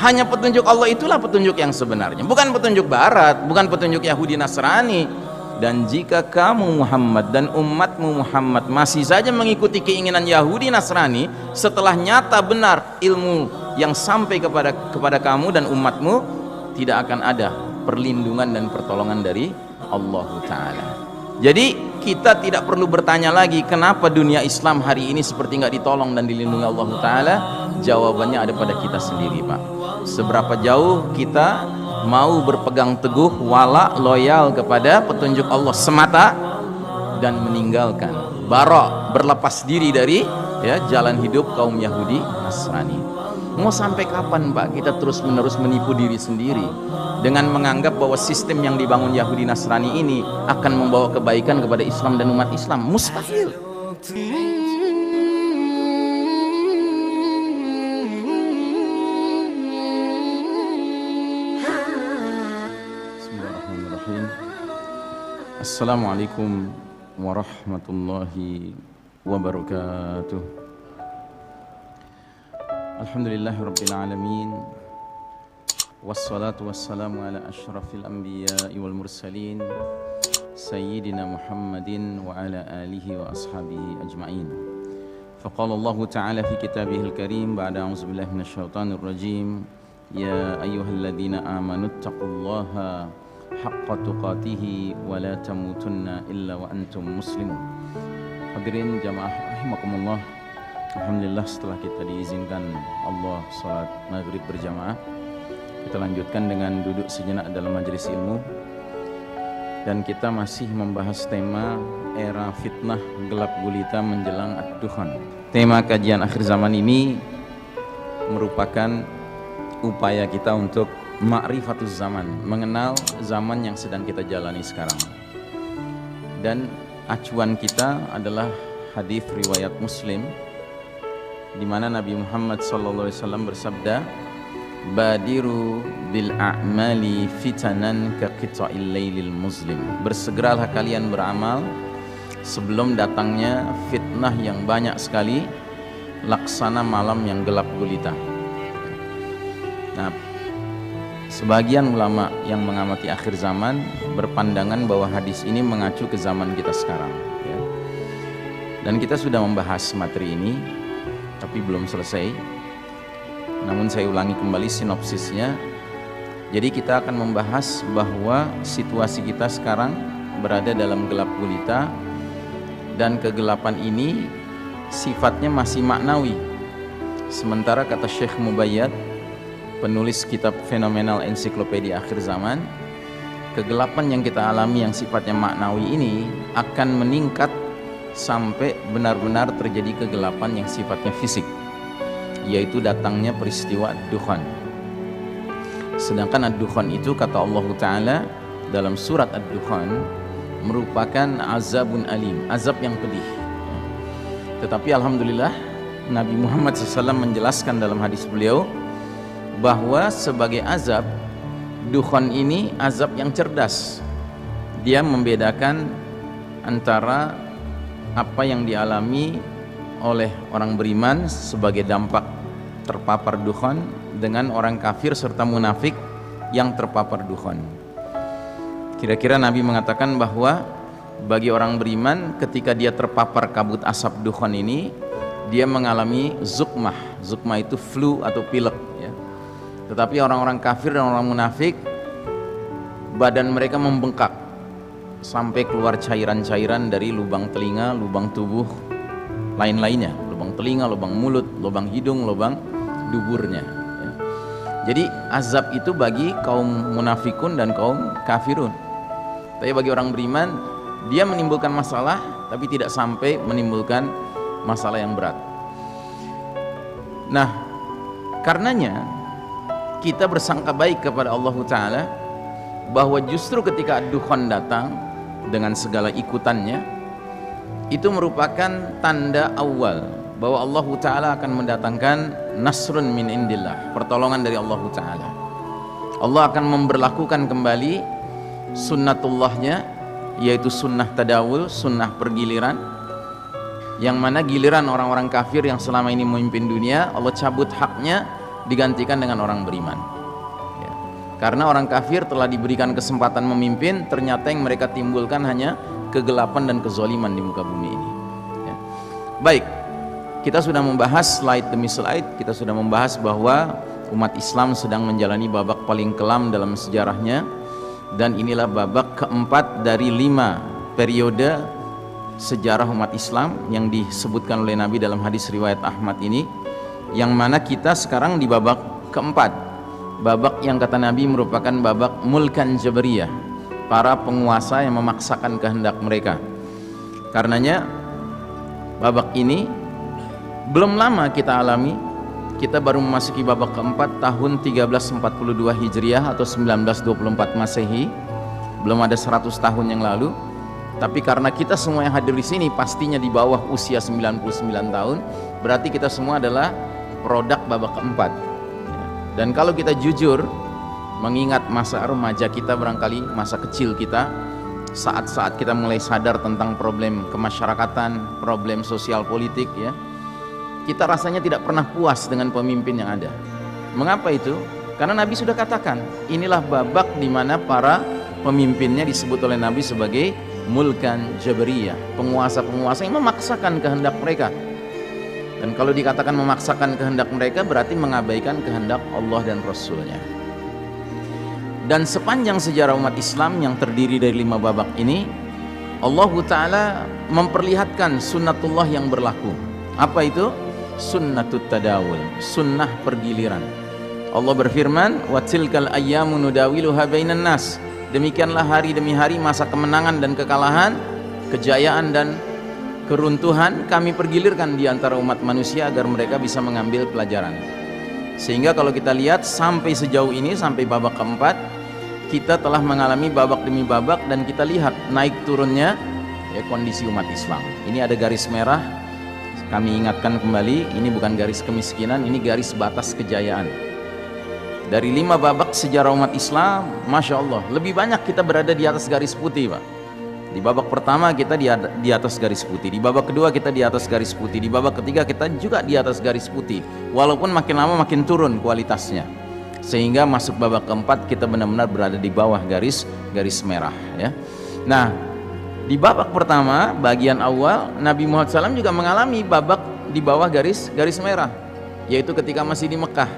Hanya petunjuk Allah itulah petunjuk yang sebenarnya, bukan petunjuk barat, bukan petunjuk Yahudi Nasrani. Dan jika kamu Muhammad dan umatmu Muhammad masih saja mengikuti keinginan Yahudi Nasrani, setelah nyata benar ilmu yang sampai kepada kamu dan umatmu, tidak akan ada perlindungan dan pertolongan dari Allah Ta'ala. Jadi kita tidak perlu bertanya lagi kenapa dunia Islam hari ini seperti nggak ditolong dan dilindungi Allah Ta'ala. Jawabannya ada pada kita sendiri, Pak. Seberapa jauh kita mau berpegang teguh, wala, loyal kepada petunjuk Allah semata, dan meninggalkan berlepas diri dari jalan hidup kaum Yahudi Nasrani. Mau sampai kapan, Pak, kita terus menerus menipu diri sendiri dengan menganggap bahwa sistem yang dibangun Yahudi Nasrani ini akan membawa kebaikan kepada Islam dan umat Islam? Mustahil. Bismillahirrahmanirrahim. Assalamualaikum warahmatullahi wabarakatuh. Alhamdulillahirabbil alamin. Wassalatu wassalamu ala asyrafil anbiya'i wal mursalin sayyidina Muhammadin wa ala alihi wa ashabihi ajma'in. Faqala Allah Ta'ala fi kitabihil karim ba'da a'udzu billahi minasyaitonir rajim. Ya ayyuhalladzina amanu taqullaha haqqa tuqatih wa la tamutunna illa wa antum muslimun. Hadirin jamaah rahimakumullah. Alhamdulillah, setelah kita diizinkan Allah salat maghrib berjamaah, kita lanjutkan dengan duduk sejenak dalam majelis ilmu, dan kita masih membahas tema era fitnah gelap gulita menjelang ad-dukhan. Tema kajian akhir zaman ini merupakan upaya kita untuk ma'rifatuz zaman, mengenal zaman yang sedang kita jalani sekarang. Dan acuan kita adalah hadis riwayat Muslim, di mana Nabi Muhammad SAW bersabda, badiru bil a'mali fitanan ka qita'il lailil muslim. Bersegeralah kalian beramal sebelum datangnya fitnah yang banyak sekali, laksana malam yang gelap gulita. Nah, sebagian ulama yang mengamati akhir zaman berpandangan bahwa hadis ini mengacu ke zaman kita sekarang, ya. Dan kita sudah membahas materi ini, tapi belum selesai. Namun saya ulangi kembali sinopsisnya. Jadi kita akan membahas bahwa situasi kita sekarang berada dalam gelap gulita, dan kegelapan ini sifatnya masih maknawi. Sementara kata Syekh Mubayyad, penulis kitab fenomenal ensiklopedia akhir zaman, kegelapan yang kita alami yang sifatnya maknawi ini akan meningkat sampai benar-benar terjadi kegelapan yang sifatnya fisik, yaitu datangnya peristiwa ad-dukhan. Sedangkan ad-dukhan itu, kata Allah Ta'ala dalam surat ad-dukhan, merupakan azabun alim, azab yang pedih. Tetapi alhamdulillah Nabi Muhammad SAW menjelaskan dalam hadis beliau bahwa sebagai azab, dukhan ini azab yang cerdas. Dia membedakan antara apa yang dialami oleh orang beriman sebagai dampak terpapar dukhan dengan orang kafir serta munafik yang terpapar dukhan. Kira-kira Nabi mengatakan bahwa bagi orang beriman, ketika dia terpapar kabut asap dukhan ini, dia mengalami zukmah. Zukmah itu flu atau pilek, ya. Tetapi orang-orang kafir dan orang munafik, badan mereka membengkak sampai keluar cairan-cairan dari lubang telinga, lubang tubuh lain-lainnya, lubang telinga, lubang mulut, lubang hidung, lubang duburnya, ya. Jadi azab itu bagi kaum munafikun dan kaum kafirun. Tapi bagi orang beriman, dia menimbulkan masalah tapi tidak sampai menimbulkan masalah yang berat. Nah, karenanya kita bersangka baik kepada Allah Ta'ala bahwa justru ketika ad-dukhan datang dengan segala ikutannya, itu merupakan tanda awal bahwa Allah Ta'ala akan mendatangkan nasrun min indillah, pertolongan dari Allah Ta'ala. Allah akan memberlakukan kembali sunnatullahnya, yaitu sunnah tadawul, sunnah pergiliran, yang mana giliran orang-orang kafir yang selama ini memimpin dunia, Allah cabut haknya digantikan dengan orang beriman. Ya. Karena orang kafir telah diberikan kesempatan memimpin, ternyata yang mereka timbulkan hanya kegelapan dan kezaliman di muka bumi ini. Ya. Baik, kita sudah membahas slide demi slide, kita sudah membahas bahwa umat Islam sedang menjalani babak paling kelam dalam sejarahnya, dan inilah babak keempat dari 5 periode sejarah umat Islam yang disebutkan oleh Nabi dalam hadis riwayat Ahmad ini, yang mana kita sekarang di babak keempat, babak yang kata Nabi merupakan babak mulkan jabariyah, para penguasa yang memaksakan kehendak mereka. Karenanya babak ini belum lama kita alami, kita baru memasuki babak keempat tahun 1342 Hijriah atau 1924 Masehi, belum ada 100 tahun yang lalu. Tapi karena kita semua yang hadir di sini pastinya di bawah usia 99 tahun, berarti kita semua adalah produk babak keempat. Dan kalau kita jujur mengingat masa remaja kita, barangkali masa kecil kita, saat-saat kita mulai sadar tentang problem kemasyarakatan, problem sosial politik, ya, kita rasanya tidak pernah puas dengan pemimpin yang ada. Mengapa itu? Karena Nabi sudah katakan, inilah babak di mana para pemimpinnya disebut oleh Nabi sebagai mulkan jabariyah, penguasa-penguasa yang memaksakan kehendak mereka. Dan kalau dikatakan memaksakan kehendak mereka, berarti mengabaikan kehendak Allah dan Rasulnya. Dan sepanjang sejarah umat Islam yang terdiri dari 5 babak ini, Allah Ta'ala memperlihatkan sunnatullah yang berlaku. Apa itu? Sunnatut tadawul, sunnah pergiliran. Allah berfirman, wa tilkal ayyamu nudawiluha bainan nas. Demikianlah hari demi hari masa kemenangan dan kekalahan, kejayaan dan keruntuhan kami pergilirkan di antara umat manusia agar mereka bisa mengambil pelajaran. Sehingga kalau kita lihat sampai sejauh ini, sampai babak keempat, kita telah mengalami babak demi babak, dan kita lihat naik turunnya ya kondisi umat Islam. Ini ada garis merah. Kami ingatkan kembali, ini bukan garis kemiskinan, ini garis batas kejayaan. Dari 5 babak sejarah umat Islam, Masya Allah, lebih banyak kita berada di atas garis putih, Pak. Di babak pertama kita di atas garis putih, di babak kedua kita di atas garis putih, di babak ketiga kita juga di atas garis putih. Walaupun makin lama makin turun kualitasnya, sehingga masuk babak keempat kita benar-benar berada di bawah garis merah, ya. Nah, di babak pertama, bagian awal, Nabi Muhammad SAW juga mengalami babak di bawah garis merah, yaitu ketika masih di Mekah.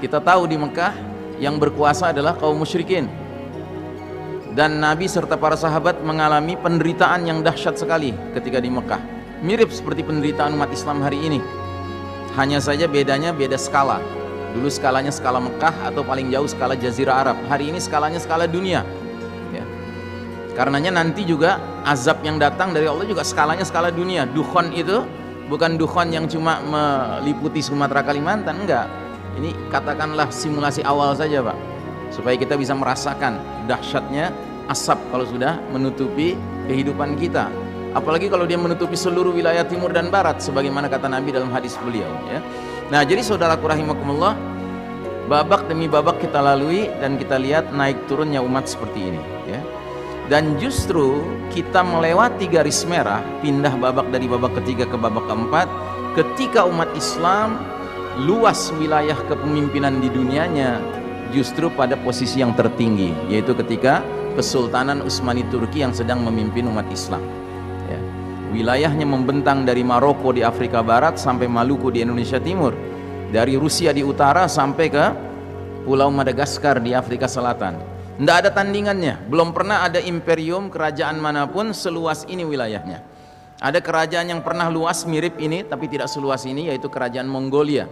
Kita tahu di Mekah yang berkuasa adalah kaum musyrikin, dan Nabi serta para sahabat mengalami penderitaan yang dahsyat sekali ketika di Mekah. Mirip seperti penderitaan umat Islam hari ini, hanya saja bedanya beda skala. Dulu skalanya skala Mekah atau paling jauh skala Jazirah Arab, hari ini skalanya skala dunia. Karenanya nanti juga azab yang datang dari Allah juga skalanya skala dunia. Dukhon itu bukan dukhon yang cuma meliputi Sumatera Kalimantan, enggak. Ini katakanlah simulasi awal saja, Pak, supaya kita bisa merasakan dahsyatnya asap kalau sudah menutupi kehidupan kita. Apalagi kalau dia menutupi seluruh wilayah timur dan barat, sebagaimana kata Nabi dalam hadis beliau, ya. Nah, jadi saudaraku rahimakumullah, babak demi babak kita lalui dan kita lihat naik turunnya umat seperti ini, ya. Dan justru kita melewati garis merah, pindah babak dari babak ketiga ke babak keempat, ketika umat Islam luas wilayah kepemimpinan di dunianya justru pada posisi yang tertinggi, yaitu ketika Kesultanan Utsmani Turki yang sedang memimpin umat Islam, ya. Wilayahnya membentang dari Maroko di Afrika Barat sampai Maluku di Indonesia Timur, dari Rusia di utara sampai ke Pulau Madagaskar di Afrika Selatan. Tidak ada tandingannya, belum pernah ada imperium kerajaan manapun seluas ini wilayahnya. Ada kerajaan yang pernah luas mirip ini tapi tidak seluas ini, yaitu kerajaan Mongolia,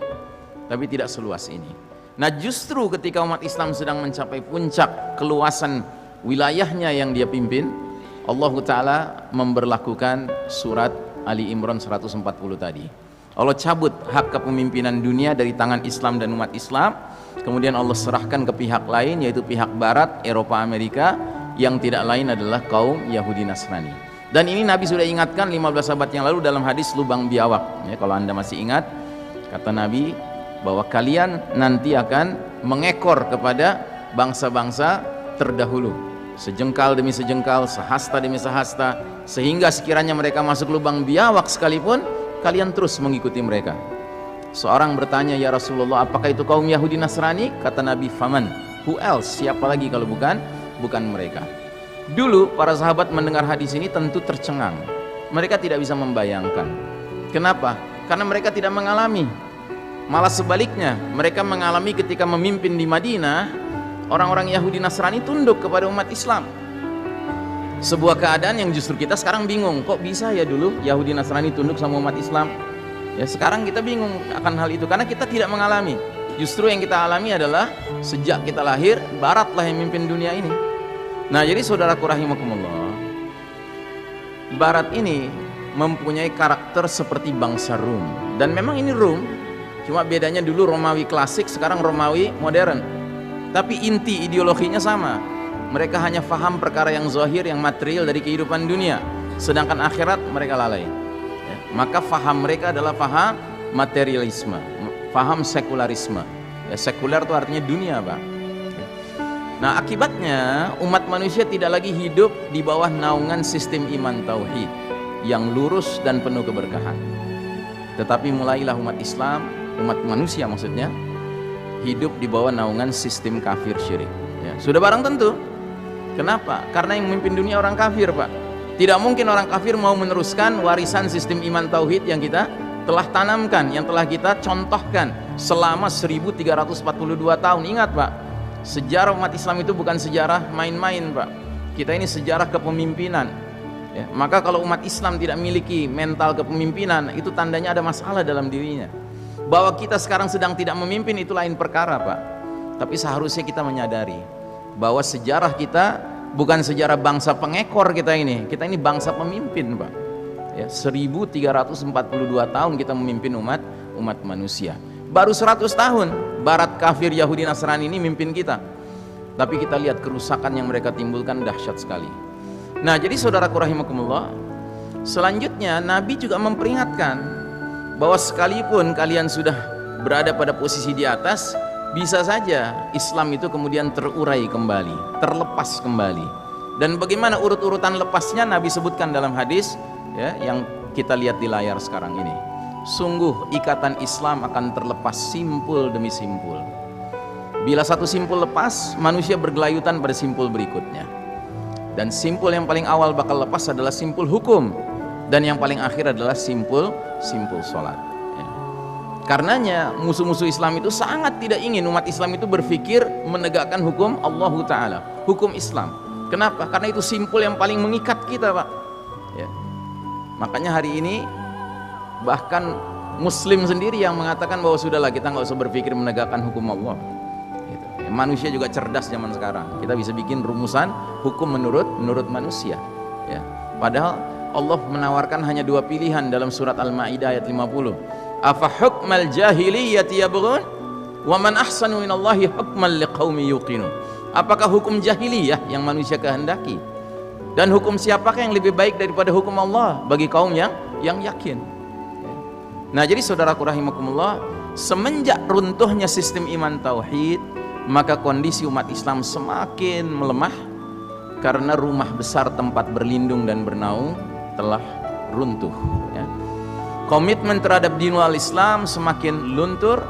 tapi tidak seluas ini. Nah, justru ketika umat Islam sedang mencapai puncak keluasan wilayahnya yang dia pimpin, Allah Ta'ala memberlakukan surat Ali Imran 140 tadi. Allah cabut hak kepemimpinan dunia dari tangan Islam dan umat Islam, kemudian Allah serahkan ke pihak lain, yaitu pihak Barat, Eropa, Amerika, yang tidak lain adalah kaum Yahudi Nasrani. Dan ini Nabi sudah ingatkan 15 abad yang lalu dalam hadis lubang biawak, ya, kalau Anda masih ingat, kata Nabi bahwa kalian nanti akan mengekor kepada bangsa-bangsa terdahulu, sejengkal demi sejengkal, sehasta demi sehasta, sehingga sekiranya mereka masuk lubang biawak sekalipun, kalian terus mengikuti mereka. Seorang bertanya, ya Rasulullah, apakah itu kaum Yahudi Nasrani? Kata Nabi, faman, who else? Siapa lagi kalau bukan mereka. Dulu para sahabat mendengar hadis ini tentu tercengang. Mereka tidak bisa membayangkan. Kenapa? Karena mereka tidak mengalami. Malah sebaliknya, mereka mengalami ketika memimpin di Madinah, orang-orang Yahudi Nasrani tunduk kepada umat Islam. Sebuah keadaan yang justru kita sekarang bingung, kok bisa ya dulu Yahudi Nasrani tunduk sama umat Islam? Ya sekarang kita bingung akan hal itu karena kita tidak mengalami. Justru yang kita alami adalah sejak kita lahir, Baratlah yang memimpin dunia ini. Nah, jadi saudaraku rahimakumullah, Barat ini mempunyai karakter seperti bangsa Rum. Dan memang ini Rum, cuma bedanya dulu Romawi klasik, sekarang Romawi modern. Tapi inti ideologinya sama. Mereka hanya faham perkara yang zahir, yang material dari kehidupan dunia. Sedangkan akhirat mereka lalai. Ya, maka faham mereka adalah faham materialisme, faham sekularisme. Ya, sekuler itu artinya dunia, Pak. Nah, akibatnya umat manusia tidak lagi hidup di bawah naungan sistem iman tauhid yang lurus dan penuh keberkahan. Tetapi mulailah umat Islam, umat manusia maksudnya, hidup di bawah naungan sistem kafir syirik. Ya, sudah barang tentu. Kenapa? Karena yang memimpin dunia orang kafir, Pak. Tidak mungkin orang kafir mau meneruskan warisan sistem iman tauhid yang kita telah tanamkan, yang telah kita contohkan selama 1342 tahun. Ingat, Pak, sejarah umat Islam itu bukan sejarah main-main, Pak. Kita ini sejarah kepemimpinan. Ya, maka kalau umat Islam tidak memiliki mental kepemimpinan, itu tandanya ada masalah dalam dirinya. Bahwa kita sekarang sedang tidak memimpin itu lain perkara, Pak. Tapi seharusnya kita menyadari bahwa sejarah kita bukan sejarah bangsa pengekor kita ini bangsa pemimpin, Pak. Ya, 1342 tahun kita memimpin umat manusia. Baru 100 tahun Barat kafir Yahudi Nasrani ini mimpin kita. Tapi kita lihat kerusakan yang mereka timbulkan dahsyat sekali. Nah, jadi saudaraku rahimakumullah, selanjutnya Nabi juga memperingatkan bahwa sekalipun kalian sudah berada pada posisi di atas, bisa saja Islam itu kemudian terurai kembali, terlepas kembali. Dan bagaimana urut-urutan lepasnya Nabi sebutkan dalam hadis, ya, yang kita lihat di layar sekarang ini. Sungguh ikatan Islam akan terlepas simpul demi simpul. Bila satu simpul lepas, manusia bergelayutan pada simpul berikutnya. Dan simpul yang paling awal bakal lepas adalah simpul hukum, dan yang paling akhir adalah simpul sholat. Ya. Karenanya musuh-musuh Islam itu sangat tidak ingin umat Islam itu berpikir menegakkan hukum Allah Ta'ala, hukum Islam. Kenapa? Karena itu simpul yang paling mengikat kita, Pak. Ya. Makanya hari ini bahkan Muslim sendiri yang mengatakan bahwa sudahlah, kita nggak usah berpikir menegakkan hukum Allah. Gitu. Ya, manusia juga cerdas zaman sekarang. Kita bisa bikin rumusan hukum menurut manusia. Ya. Padahal Allah menawarkan hanya dua pilihan dalam surat Al-Maidah ayat 50. Afa hukmal jahiliyyati yabghun wa man ahsanu minallahi hukman liqaumi yuqinun. Apakah hukum jahiliyah yang manusia kehendaki? Dan hukum siapakah yang lebih baik daripada hukum Allah bagi kaum yang yakin? Nah, jadi saudaraku rahimakumullah, semenjak runtuhnya sistem iman tauhid, maka kondisi umat Islam semakin melemah karena rumah besar tempat berlindung dan bernaung telah runtuh. Ya. Komitmen terhadap dinul Islam semakin luntur.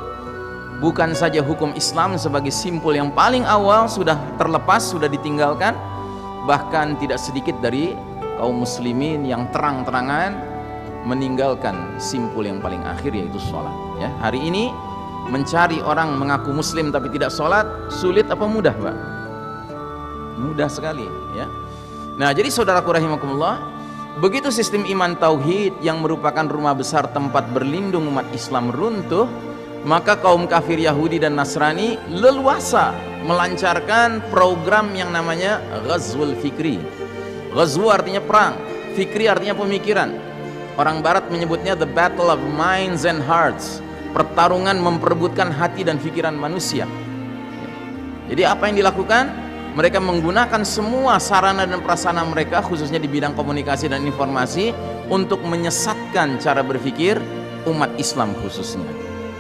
Bukan saja hukum Islam sebagai simpul yang paling awal sudah terlepas, sudah ditinggalkan, bahkan tidak sedikit dari kaum muslimin yang terang-terangan meninggalkan simpul yang paling akhir, yaitu sholat. Ya, hari ini mencari orang mengaku muslim tapi tidak sholat sulit apa mudah, Pak? Mudah sekali, ya. Nah, jadi saudaraku rahimakumullah, begitu sistem iman tauhid yang merupakan rumah besar tempat berlindung umat Islam runtuh, maka kaum kafir Yahudi dan Nasrani leluasa melancarkan program yang namanya Ghazwul Fikri. Ghazwu artinya perang, Fikri artinya pemikiran. Orang Barat menyebutnya the battle of minds and hearts, pertarungan memperebutkan hati dan pikiran manusia. Jadi apa yang dilakukan? Mereka menggunakan semua sarana dan prasarana mereka, khususnya di bidang komunikasi dan informasi, untuk menyesatkan cara berpikir umat Islam khususnya.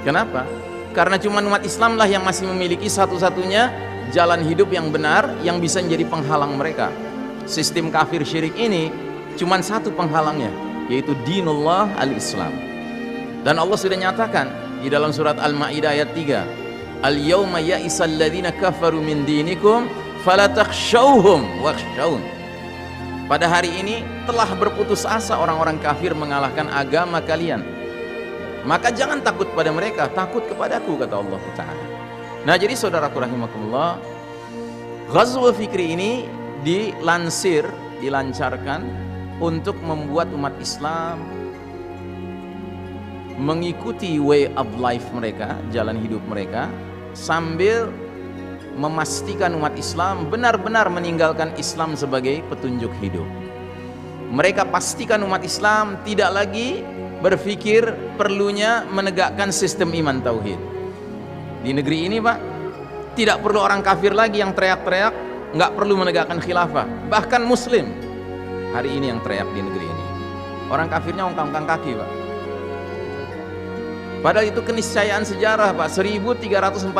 Kenapa? Karena cuma umat Islam lah yang masih memiliki satu-satunya jalan hidup yang benar yang bisa menjadi penghalang mereka. Sistem kafir syirik ini cuma satu penghalangnya, yaitu dinullah al-Islam. Dan Allah sudah nyatakan di dalam surat Al-Maidah ayat 3. Al-yawma ya'isal ladzina kafaru min dinikum fala takhshawhum wakhshawun. Pada hari ini telah berputus asa orang-orang kafir mengalahkan agama kalian. Maka jangan takut pada mereka, takut kepadaku, kata Allah Ta'ala. Nah, jadi saudaraku rahimakumullah, Ghazwul Fikri ini dilancarkan untuk membuat umat Islam mengikuti way of life mereka, jalan hidup mereka, sambil memastikan umat Islam benar-benar meninggalkan Islam sebagai petunjuk hidup. Mereka pastikan umat Islam tidak lagi berpikir perlunya menegakkan sistem iman tauhid. Di negeri ini, Pak, tidak perlu orang kafir lagi yang teriak-teriak, nggak perlu menegakkan khilafah. Bahkan Muslim hari ini yang teriak di negeri ini. Orang kafirnya ongkang-ongkang kaki, Pak. Padahal itu keniscayaan sejarah, Pak. 1342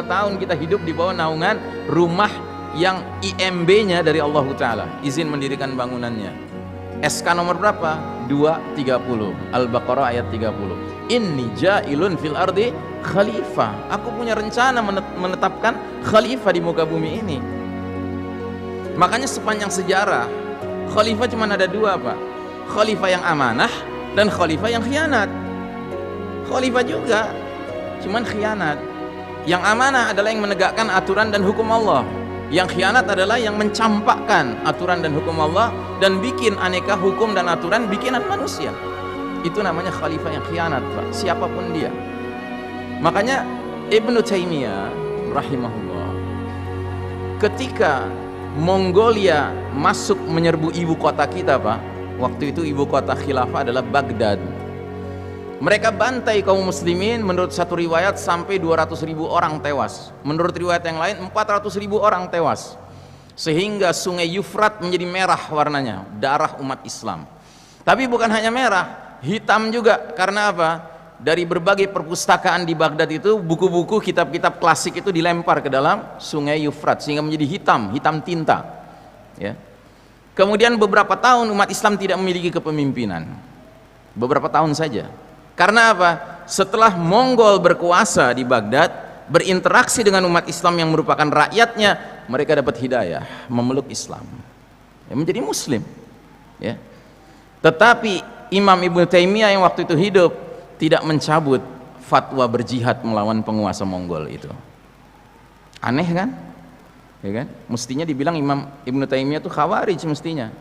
tahun kita hidup di bawah naungan rumah yang IMB-nya dari Allah Ta'ala, izin mendirikan bangunannya. SK nomor berapa? 230, Al-Baqarah ayat 30. Inni ja'ilun fil ardi khalifah. Aku punya rencana menetapkan khalifah di muka bumi ini. Makanya sepanjang sejarah khalifah cuma ada dua, Pak. Khalifah yang amanah dan khalifah yang khianat. Khalifah juga cuman khianat. Yang amanah adalah yang menegakkan aturan dan hukum Allah. Yang khianat adalah yang mencampakkan aturan dan hukum Allah dan bikin aneka hukum dan aturan bikinan manusia. Itu namanya khalifah yang khianat, Pak, siapapun dia. Makanya Ibnu Taimiyah rahimahullah, ketika Mongolia masuk menyerbu ibu kota kita, Pak, waktu itu ibu kota khilafah adalah Baghdad. Mereka bantai kaum muslimin, menurut satu riwayat sampai 200.000 orang tewas, menurut riwayat yang lain 400.000 orang tewas, sehingga sungai Yufrat menjadi merah warnanya, darah umat Islam. Tapi bukan hanya merah, hitam juga. Karena apa? Dari berbagai perpustakaan di Baghdad itu, buku-buku, kitab-kitab klasik itu dilempar ke dalam sungai Yufrat sehingga menjadi hitam, hitam tinta, ya. Kemudian beberapa tahun umat Islam tidak memiliki kepemimpinan, beberapa tahun saja. Karena apa? Setelah Mongol berkuasa di Baghdad, berinteraksi dengan umat Islam yang merupakan rakyatnya, mereka dapat hidayah, memeluk Islam, ya, menjadi Muslim, ya. Tetapi Imam Ibnu Taimiyah yang waktu itu hidup tidak mencabut fatwa berjihad melawan penguasa Mongol itu. Aneh kan? Ya kan? Mestinya dibilang Imam Ibnu Taimiyah itu Khawarij mestinya.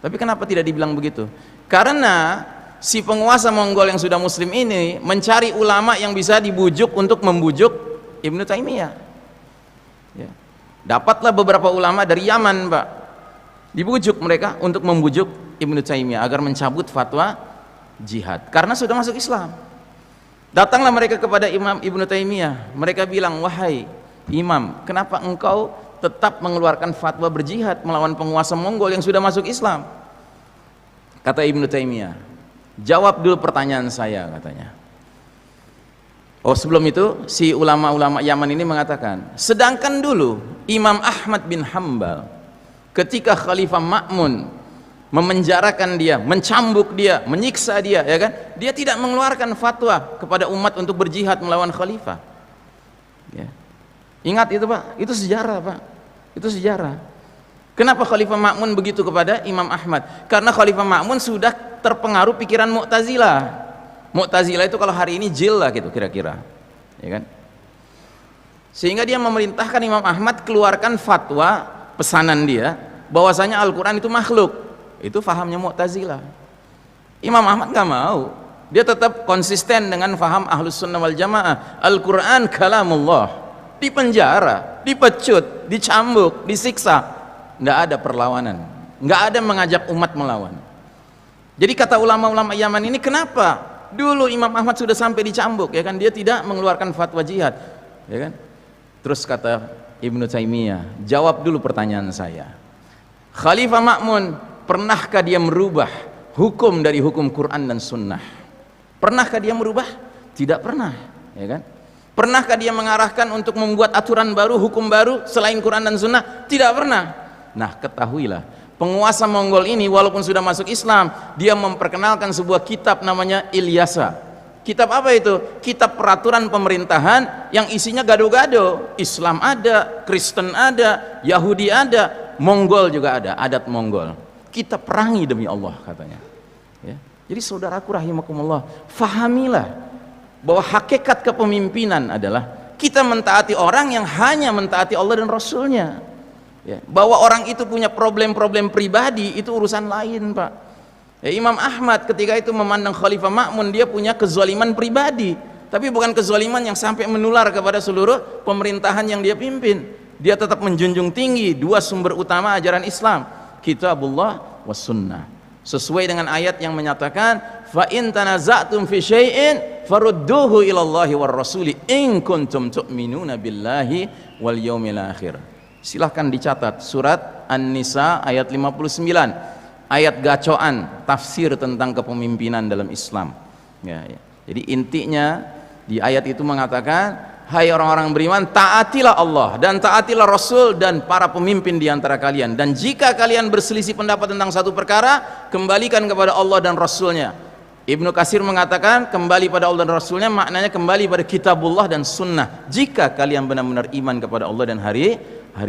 Tapi kenapa tidak dibilang begitu? Karena si penguasa Mongol yang sudah Muslim ini mencari ulama yang bisa dibujuk untuk membujuk Ibnu Taimiyah, ya. Dapatlah beberapa ulama dari Yaman, Pak, dibujuk mereka untuk membujuk Ibnu Taimiyah agar mencabut fatwa jihad karena sudah masuk Islam. Datanglah mereka kepada Imam Ibnu Taimiyah, mereka bilang, wahai Imam, kenapa engkau tetap mengeluarkan fatwa berjihad melawan penguasa Mongol yang sudah masuk Islam? Kata Ibnu Taimiyah, jawab dulu pertanyaan saya, katanya. Oh, sebelum itu si ulama-ulama Yaman ini mengatakan, sedangkan dulu Imam Ahmad bin Hambal ketika Khalifah Ma'mun memenjarakan dia, mencambuk dia, menyiksa dia, ya kan? Dia tidak mengeluarkan fatwa kepada umat untuk berjihad melawan khalifah. Ya. Ingat itu, Pak, itu sejarah, Pak. Itu sejarah. Kenapa Khalifah Ma'mun begitu kepada Imam Ahmad? Karena Khalifah Ma'mun sudah terpengaruh pikiran Mu'tazilah. Mu'tazilah itu kalau hari ini jil lah gitu kira-kira, ya kan? Sehingga dia memerintahkan Imam Ahmad keluarkan fatwa, pesanan dia bahwasanya Al-Quran itu makhluk. Itu fahamnya Mu'tazilah. Imam Ahmad nggak mau, dia tetap konsisten dengan faham Ahlus Sunnah wal Jamaah. Al-Quran kalamullah. Dipenjara, dipecut, dicambuk, disiksa, nggak ada perlawanan, nggak ada mengajak umat melawan. Jadi kata ulama-ulama Yaman ini, kenapa dulu Imam Ahmad sudah sampai dicambuk, ya kan, dia tidak mengeluarkan fatwa jihad, ya kan? Terus kata Ibnu Taimiyah, jawab dulu pertanyaan saya. Khalifah Ma'mun, pernahkah dia merubah hukum dari hukum Quran dan Sunnah? Pernahkah dia merubah? Tidak pernah, ya kan? Pernahkah dia mengarahkan untuk membuat aturan baru, hukum baru selain Quran dan Sunnah? Tidak pernah. Nah, ketahuilah, penguasa Mongol ini walaupun sudah masuk Islam, dia memperkenalkan sebuah kitab namanya Ilyasa. Kitab apa itu? Kitab peraturan pemerintahan yang isinya gado-gado. Islam ada, Kristen ada, Yahudi ada, Mongol juga ada, adat Mongol. Kita perangi demi Allah katanya. Ya. Jadi saudaraku rahimakumullah, fahamilah bahwa hakikat kepemimpinan adalah kita mentaati orang yang hanya mentaati Allah dan Rasulnya. Ya. Bahwa orang itu punya problem-problem pribadi itu urusan lain, Pak. Ya, Imam Ahmad ketika itu memandang Khalifah Ma'mun, dia punya kezaliman pribadi, tapi bukan kezaliman yang sampai menular kepada seluruh pemerintahan yang dia pimpin. Dia tetap menjunjung tinggi dua sumber utama ajaran Islam, Kitabullah was sunnah, sesuai dengan ayat yang menyatakan fa in tanaza'tum fi syai'in farudduhu ilallahi war rasuli in kuntum tu'minuna billahi wal yaumil akhir. Silahkan dicatat surat An-Nisa ayat 59, ayat gacoan tafsir tentang kepemimpinan dalam Islam. Ya. Jadi intinya di ayat itu mengatakan, hai orang-orang beriman, taatilah Allah dan taatilah Rasul dan para pemimpin di antara kalian, dan jika kalian berselisih pendapat tentang satu perkara, kembalikan kepada Allah dan Rasulnya. Ibnu Katsir mengatakan kembali pada Allah dan Rasulnya maknanya kembali pada Kitabullah dan Sunnah jika kalian benar-benar iman kepada Allah dan hari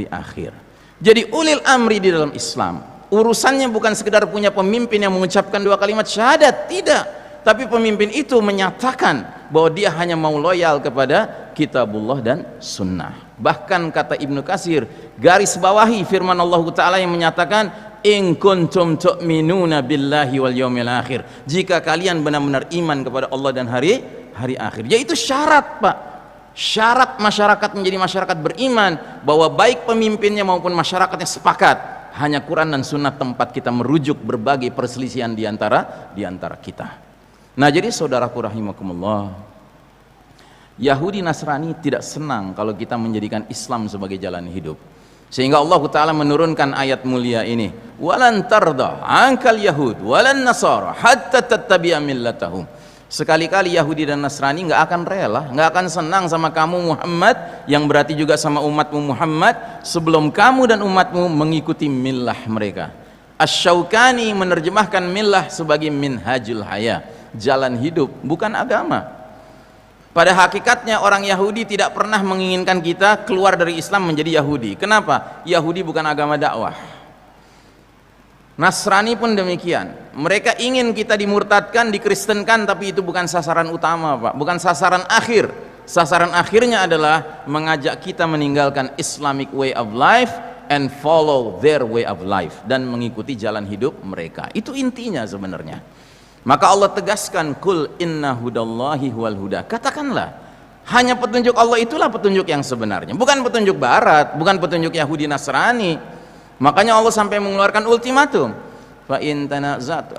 akhir. Jadi ulil amri di dalam Islam urusannya bukan sekedar punya pemimpin yang mengucapkan dua kalimat syahadat, tidak, tapi pemimpin itu menyatakan bahwa dia hanya mau loyal kepada Kitabullah dan Sunnah. Bahkan kata Ibnu Katsir, garis bawahi firman Allah Ta'ala yang menyatakan in kuntum tu'minuna billahi wal yaumil akhir, jika kalian benar-benar iman kepada Allah dan hari akhir. Yaitu syarat, Pak, syarat masyarakat menjadi masyarakat beriman, bahwa baik pemimpinnya maupun masyarakatnya sepakat hanya Quran dan Sunnah tempat kita merujuk berbagai perselisihan di antara kita. Nah, jadi saudaraku rahimakumullah, Yahudi Nasrani tidak senang kalau kita menjadikan Islam sebagai jalan hidup, sehingga Allah Ta'ala menurunkan ayat mulia ini, walan tarda ankal yahud walan nasara hatta tattabi'a millatahum. Sekali-kali Yahudi dan Nasrani nggak akan rela, nggak akan senang sama kamu Muhammad, yang berarti juga sama umatmu Muhammad, sebelum kamu dan umatmu mengikuti millah mereka. Asy-Syaukani menerjemahkan millah sebagai minhajul haya, jalan hidup, bukan agama. Pada hakikatnya orang Yahudi tidak pernah menginginkan kita keluar dari Islam menjadi Yahudi. Kenapa? Yahudi bukan agama dakwah. Nasrani pun demikian. Mereka ingin kita dimurtadkan, dikristenkan, tapi itu bukan sasaran utama, Pak. Bukan sasaran akhir. Sasaran akhirnya adalah mengajak kita meninggalkan Islamic way of life and follow their way of life, dan mengikuti jalan hidup mereka. Itu intinya sebenarnya. Maka Allah tegaskan, kul inna hudallahi huwal huda. Katakanlah, hanya petunjuk Allah itulah petunjuk yang sebenarnya, bukan petunjuk barat, bukan petunjuk Yahudi Nasrani. Makanya Allah sampai mengeluarkan ultimatum, fa in tanazat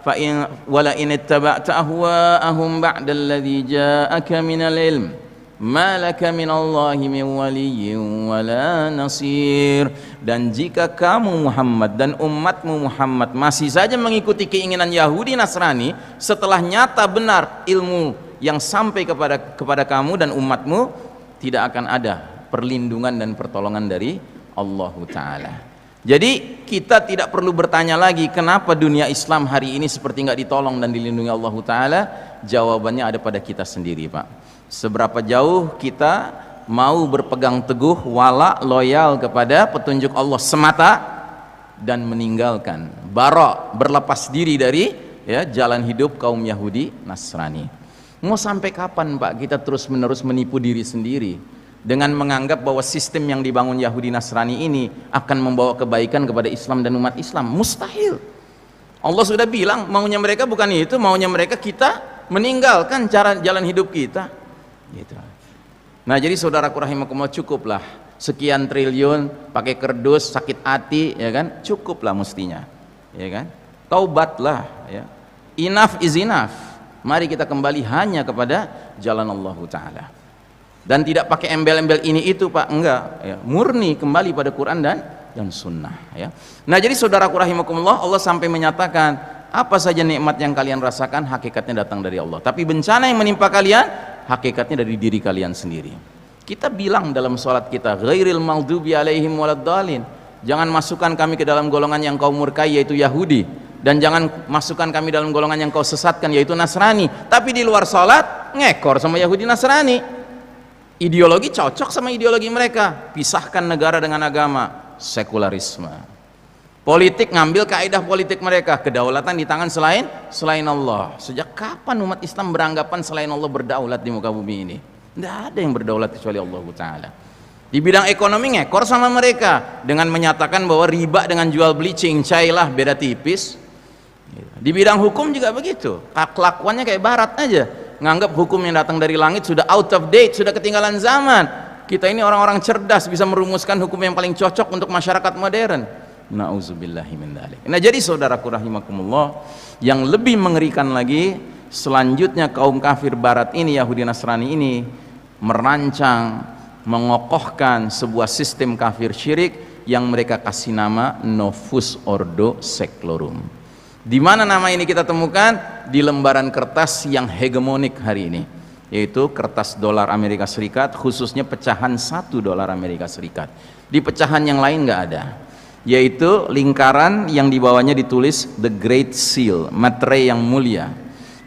fa in wala in ittaba'ta ahwa'ahum ba'da alladhi ja'aka minal ilm ma laka minallahi min waliyyin wala nasir. Dan jika kamu Muhammad dan umatmu Muhammad masih saja mengikuti keinginan Yahudi Nasrani setelah nyata benar ilmu yang sampai kepada kamu dan umatmu, tidak akan ada perlindungan dan pertolongan dari Allah Ta'ala. Jadi kita tidak perlu bertanya lagi kenapa dunia Islam hari ini seperti nggak ditolong dan dilindungi Allah Ta'ala. Jawabannya ada pada kita sendiri, Pak. Seberapa jauh kita mau berpegang teguh, wala, loyal kepada petunjuk Allah semata, dan meninggalkan bara, berlepas diri dari jalan hidup kaum Yahudi Nasrani. Mau sampai kapan, Pak, kita terus menerus menipu diri sendiri dengan menganggap bahwa sistem yang dibangun Yahudi Nasrani ini akan membawa kebaikan kepada Islam dan umat Islam? Mustahil. Allah sudah bilang maunya mereka bukan itu, maunya mereka kita meninggalkan cara jalan hidup kita gitu. Nah, jadi saudaraku rahimakumullah, cukuplah sekian triliun pakai kerdus, sakit hati, ya kan? Cukuplah mestinya, ya kan? Taubatlah, ya. Enough is enough. Mari kita kembali hanya kepada jalan Allah Ta'ala. Dan tidak pakai embel-embel ini itu, Pak, enggak, ya. Murni kembali pada Quran dan Sunnah, ya. Nah, jadi saudaraku rahimakumullah, Allah sampai menyatakan apa saja nikmat yang kalian rasakan hakikatnya datang dari Allah, tapi bencana yang menimpa kalian hakikatnya dari diri kalian sendiri. Kita bilang dalam sholat kita, ghairil maghdubi alaihim waladdallin, jangan masukkan kami ke dalam golongan yang kau murkai, yaitu Yahudi. dan jangan masukkan kami dalam golongan yang kau sesatkan yaitu Nasrani. Tapi di luar salat ngekor sama Yahudi Nasrani. Ideologi cocok sama ideologi mereka, pisahkan negara dengan agama, sekularisme. Politik ngambil kaidah politik mereka, kedaulatan di tangan selain Allah. Sejak kapan umat Islam beranggapan selain Allah berdaulat di muka bumi ini? Tidak ada yang berdaulat kecuali Allah Ta'ala. Di bidang ekonomi ngekor sama mereka dengan menyatakan bahwa riba dengan jual beli cincai lah, beda tipis. Di bidang hukum juga begitu, kelakuannya kayak barat aja, nganggap hukum yang datang dari langit sudah out of date, sudah ketinggalan zaman. Kita ini orang-orang cerdas, bisa merumuskan hukum yang paling cocok untuk masyarakat modern. Na'udzubillahi min dzalik. Nah, jadi saudaraku rahimakumullah, yang lebih mengerikan lagi, selanjutnya kaum kafir barat ini, Yahudi Nasrani ini merancang, mengokohkan sebuah sistem kafir syirik yang mereka kasih nama Novus Ordo Seclorum. Di mana nama ini kita temukan? Di lembaran kertas yang hegemonik hari ini, yaitu kertas dolar Amerika Serikat, khususnya pecahan $1 Amerika Serikat. Di pecahan yang lain nggak ada, yaitu lingkaran yang di bawahnya ditulis The Great Seal, materai yang mulia.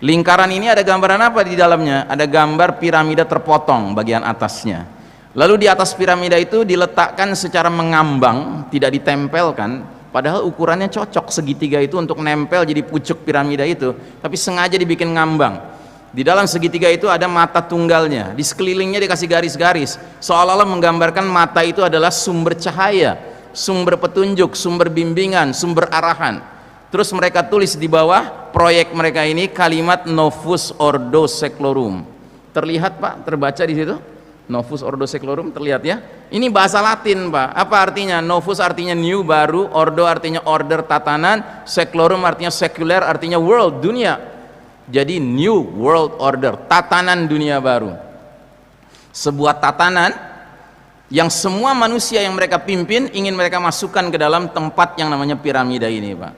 Lingkaran ini ada gambaran apa di dalamnya? Ada gambar piramida terpotong bagian atasnya. Lalu di atas piramida itu diletakkan secara mengambang, tidak ditempelkan, padahal ukurannya cocok segitiga itu untuk nempel jadi pucuk piramida itu, tapi sengaja dibikin ngambang. Di dalam segitiga itu ada mata tunggalnya, di sekelilingnya dikasih garis-garis, seolah-olah menggambarkan mata itu adalah sumber cahaya, sumber petunjuk, sumber bimbingan, sumber arahan. Terus mereka tulis di bawah proyek mereka ini kalimat Novus Ordo Seclorum. Terlihat Pak, terbaca di situ? Novus Ordo Seclorum, terlihat ya? Ini bahasa Latin Pak. Apa artinya? Novus artinya new, baru, Ordo artinya order, tatanan, Seclorum artinya sekuler, artinya world, dunia. Jadi new world order, tatanan dunia baru. Sebuah tatanan yang semua manusia yang mereka pimpin ingin mereka masukkan ke dalam tempat yang namanya piramida ini Pak.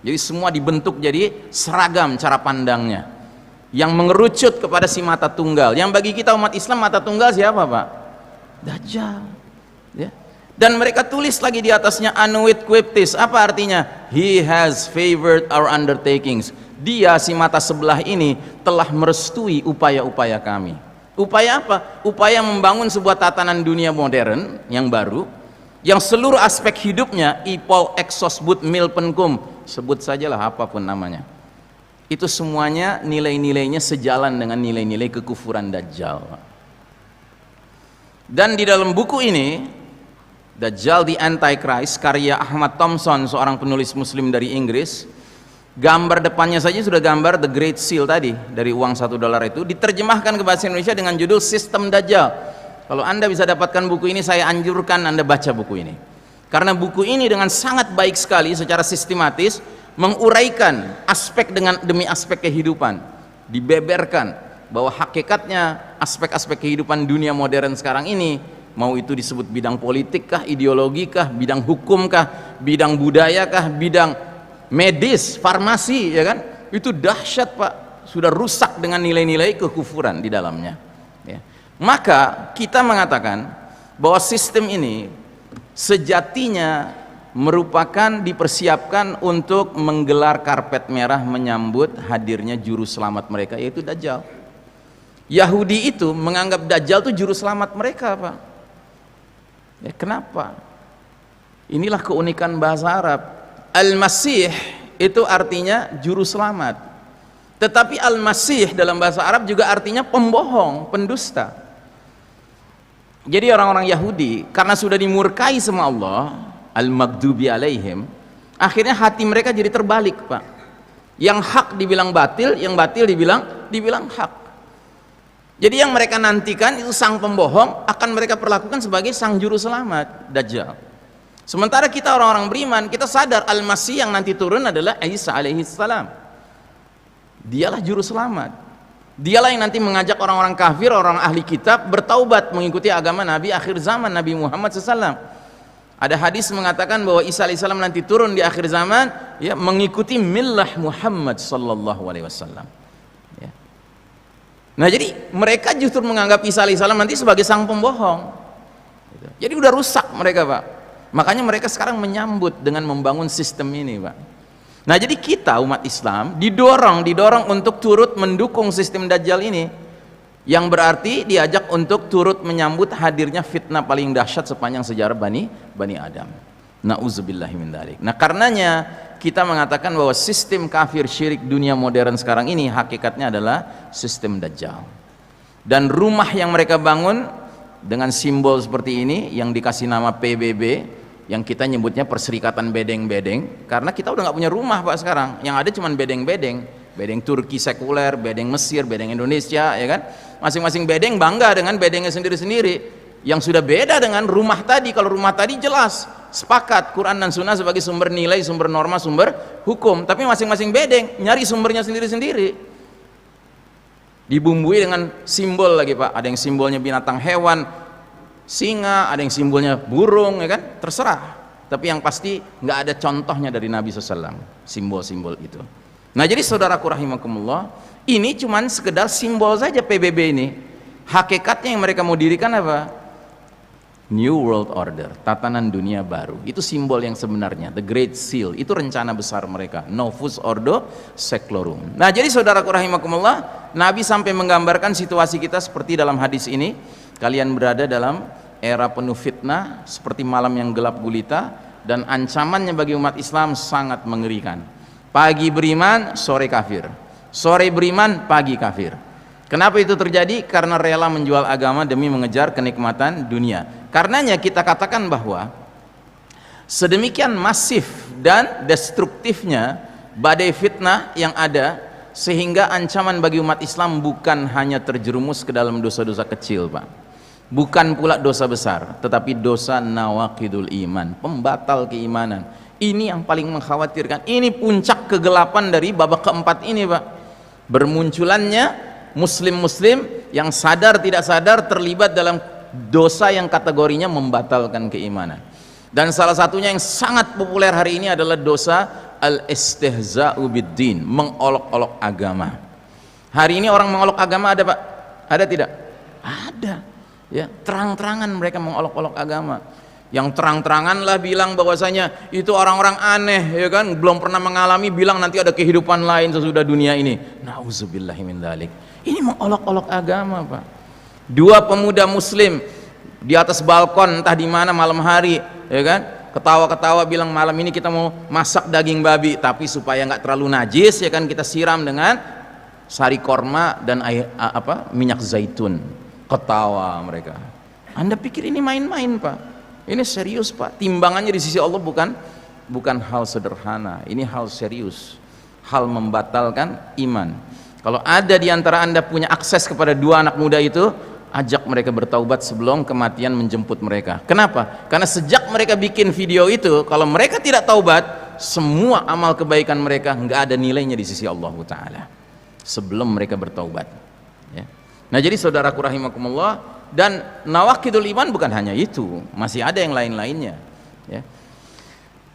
Jadi semua dibentuk jadi seragam cara pandangnya, yang mengerucut kepada si mata tunggal. Yang bagi kita umat Islam mata tunggal siapa Pak? Dajjal ya. Dan mereka tulis lagi di atasnya Anuit Quiptis. Apa artinya? He has favored our undertakings. Dia, si mata sebelah ini, telah merestui upaya-upaya kami. Upaya apa? Upaya membangun sebuah tatanan dunia modern yang baru, yang seluruh aspek hidupnya ipol exos but mil penkum, sebut sajalah apapun namanya, itu semuanya nilai-nilainya sejalan dengan nilai-nilai kekufuran Dajjal. Dan di dalam buku ini, Dajjal the Antichrist, karya Ahmad Thompson, seorang penulis muslim dari Inggris, gambar depannya saja sudah gambar The Great Seal tadi, dari uang $1 itu, diterjemahkan ke bahasa Indonesia dengan judul Sistem Dajjal. Kalau Anda bisa dapatkan buku ini, saya anjurkan Anda baca buku ini, karena buku ini dengan sangat baik sekali secara sistematis menguraikan aspek demi aspek kehidupan, dibeberkan bahwa hakikatnya aspek-aspek kehidupan dunia modern sekarang ini, mau itu disebut bidang politik kah, ideologi kah, bidang hukum kah, bidang budaya kah, bidang medis, farmasi, ya kan, itu dahsyat Pak, sudah rusak dengan nilai-nilai kekufuran di dalamnya ya. Maka kita mengatakan bahwa sistem ini sejatinya merupakan dipersiapkan untuk menggelar karpet merah menyambut hadirnya juru selamat mereka, yaitu Dajjal. Yahudi itu menganggap Dajjal itu juru selamat mereka Pak ya. Kenapa? Inilah keunikan bahasa Arab. Al-Masih itu artinya juru selamat, tetapi Al-Masih dalam bahasa Arab juga artinya pembohong, pendusta. Jadi orang-orang Yahudi karena sudah dimurkai sama Allah, Al-Maghdubi alaihim, akhirnya hati mereka jadi terbalik Pak. Yang hak dibilang batil, yang batil dibilang hak. Jadi yang mereka nantikan itu sang pembohong akan mereka perlakukan sebagai sang juru selamat, Dajjal. Sementara kita orang-orang beriman, kita sadar Al-Masih yang nanti turun adalah Isa alaihi salam. Dialah juru selamat. Dialah yang nanti mengajak orang-orang kafir, orang ahli kitab bertaubat mengikuti agama Nabi akhir zaman, Nabi Muhammad SAW. Ada hadis mengatakan bahwa Isa alaihissalam nanti turun di akhir zaman ya, mengikuti millah Muhammad sallallahu alaihi wasallam ya. Nah, jadi mereka justru menganggap Isa alaihissalam nanti sebagai sang pembohong. Jadi udah rusak mereka Pak. Makanya mereka sekarang menyambut dengan membangun sistem ini Pak. Nah, jadi kita umat Islam didorong untuk turut mendukung sistem Dajjal ini, yang berarti diajak untuk turut menyambut hadirnya fitnah paling dahsyat sepanjang sejarah Bani Adam. Nauzubillahi min dzalik. Nah, karenanya kita mengatakan bahwa sistem kafir syirik dunia modern sekarang ini hakikatnya adalah sistem Dajjal. Dan rumah yang mereka bangun dengan simbol seperti ini yang dikasih nama PBB, yang kita nyebutnya Perserikatan Bedeng-Bedeng, karena kita udah nggak punya rumah Pak sekarang, yang ada cuma bedeng-bedeng, bedeng Turki sekuler, bedeng Mesir, bedeng Indonesia, ya kan? Masing-masing bedeng bangga dengan bedengnya sendiri-sendiri, yang sudah beda dengan rumah tadi. Kalau rumah tadi jelas sepakat Quran dan Sunnah sebagai sumber nilai, sumber norma, sumber hukum, tapi masing-masing bedeng nyari sumbernya sendiri-sendiri, dibumbui dengan simbol lagi Pak. Ada yang simbolnya binatang hewan, singa, ada yang simbolnya burung, ya kan, terserah, tapi yang pasti nggak ada contohnya dari Nabi SAW simbol-simbol itu. Nah, jadi saudaraku rahimakumullah, ini cuman sekedar simbol saja PBB ini. Hakikatnya yang mereka mau dirikan apa? New World Order, tatanan dunia baru. Itu simbol yang sebenarnya, the Great Seal, itu rencana besar mereka, Novus Ordo Seclorum. Nah, jadi saudaraku rahimakumullah, Nabi sampai menggambarkan situasi kita seperti dalam hadis ini. Kalian berada dalam era penuh fitnah seperti malam yang gelap gulita, dan ancamannya bagi umat Islam sangat mengerikan. Pagi beriman, sore kafir. Sore beriman, pagi kafir. Kenapa itu terjadi? Karena rela menjual agama demi mengejar kenikmatan dunia. Karenanya kita katakan bahwa sedemikian masif dan destruktifnya badai fitnah yang ada, sehingga ancaman bagi umat Islam bukan hanya terjerumus ke dalam dosa-dosa kecil Pak, bukan pula dosa besar, tetapi dosa nawaqidul iman, pembatal keimanan. Ini yang paling mengkhawatirkan. Ini puncak kegelapan dari babak keempat ini Pak. Bermunculannya muslim-muslim yang sadar tidak sadar terlibat dalam dosa yang kategorinya membatalkan keimanan. Dan salah satunya yang sangat populer hari ini adalah dosa al-istihza'u bid-din, mengolok-olok agama. Hari ini orang mengolok agama ada Pak? Ada tidak? Ada. Ya, terang-terangan mereka mengolok-olok agama. Yang terang-terangan lah bilang bahwasanya itu orang-orang aneh, ya kan, belum pernah mengalami, bilang nanti ada kehidupan lain sesudah dunia ini. Nauzubillahi min dzalik. Ini mengolok-olok agama Pak. Dua pemuda muslim di atas balkon entah di mana malam hari, ya kan, ketawa-ketawa bilang malam ini kita mau masak daging babi, tapi supaya nggak terlalu najis, ya kan, kita siram dengan sari korma dan air, minyak zaitun. Ketawa mereka. Anda pikir ini main-main Pak? Ini serius Pak. Timbangannya di sisi Allah bukan hal sederhana. Ini hal serius, hal membatalkan iman. Kalau ada di antara Anda punya akses kepada dua anak muda itu, ajak mereka bertaubat sebelum kematian menjemput mereka. Kenapa? Karena sejak mereka bikin video itu, kalau mereka tidak taubat, semua amal kebaikan mereka nggak ada nilainya di sisi Allah Ta'ala sebelum mereka bertaubat, ya. Nah, jadi saudaraku rahimakumullah, dan nawaqidul iman bukan hanya itu, masih ada yang lain-lainnya, ya.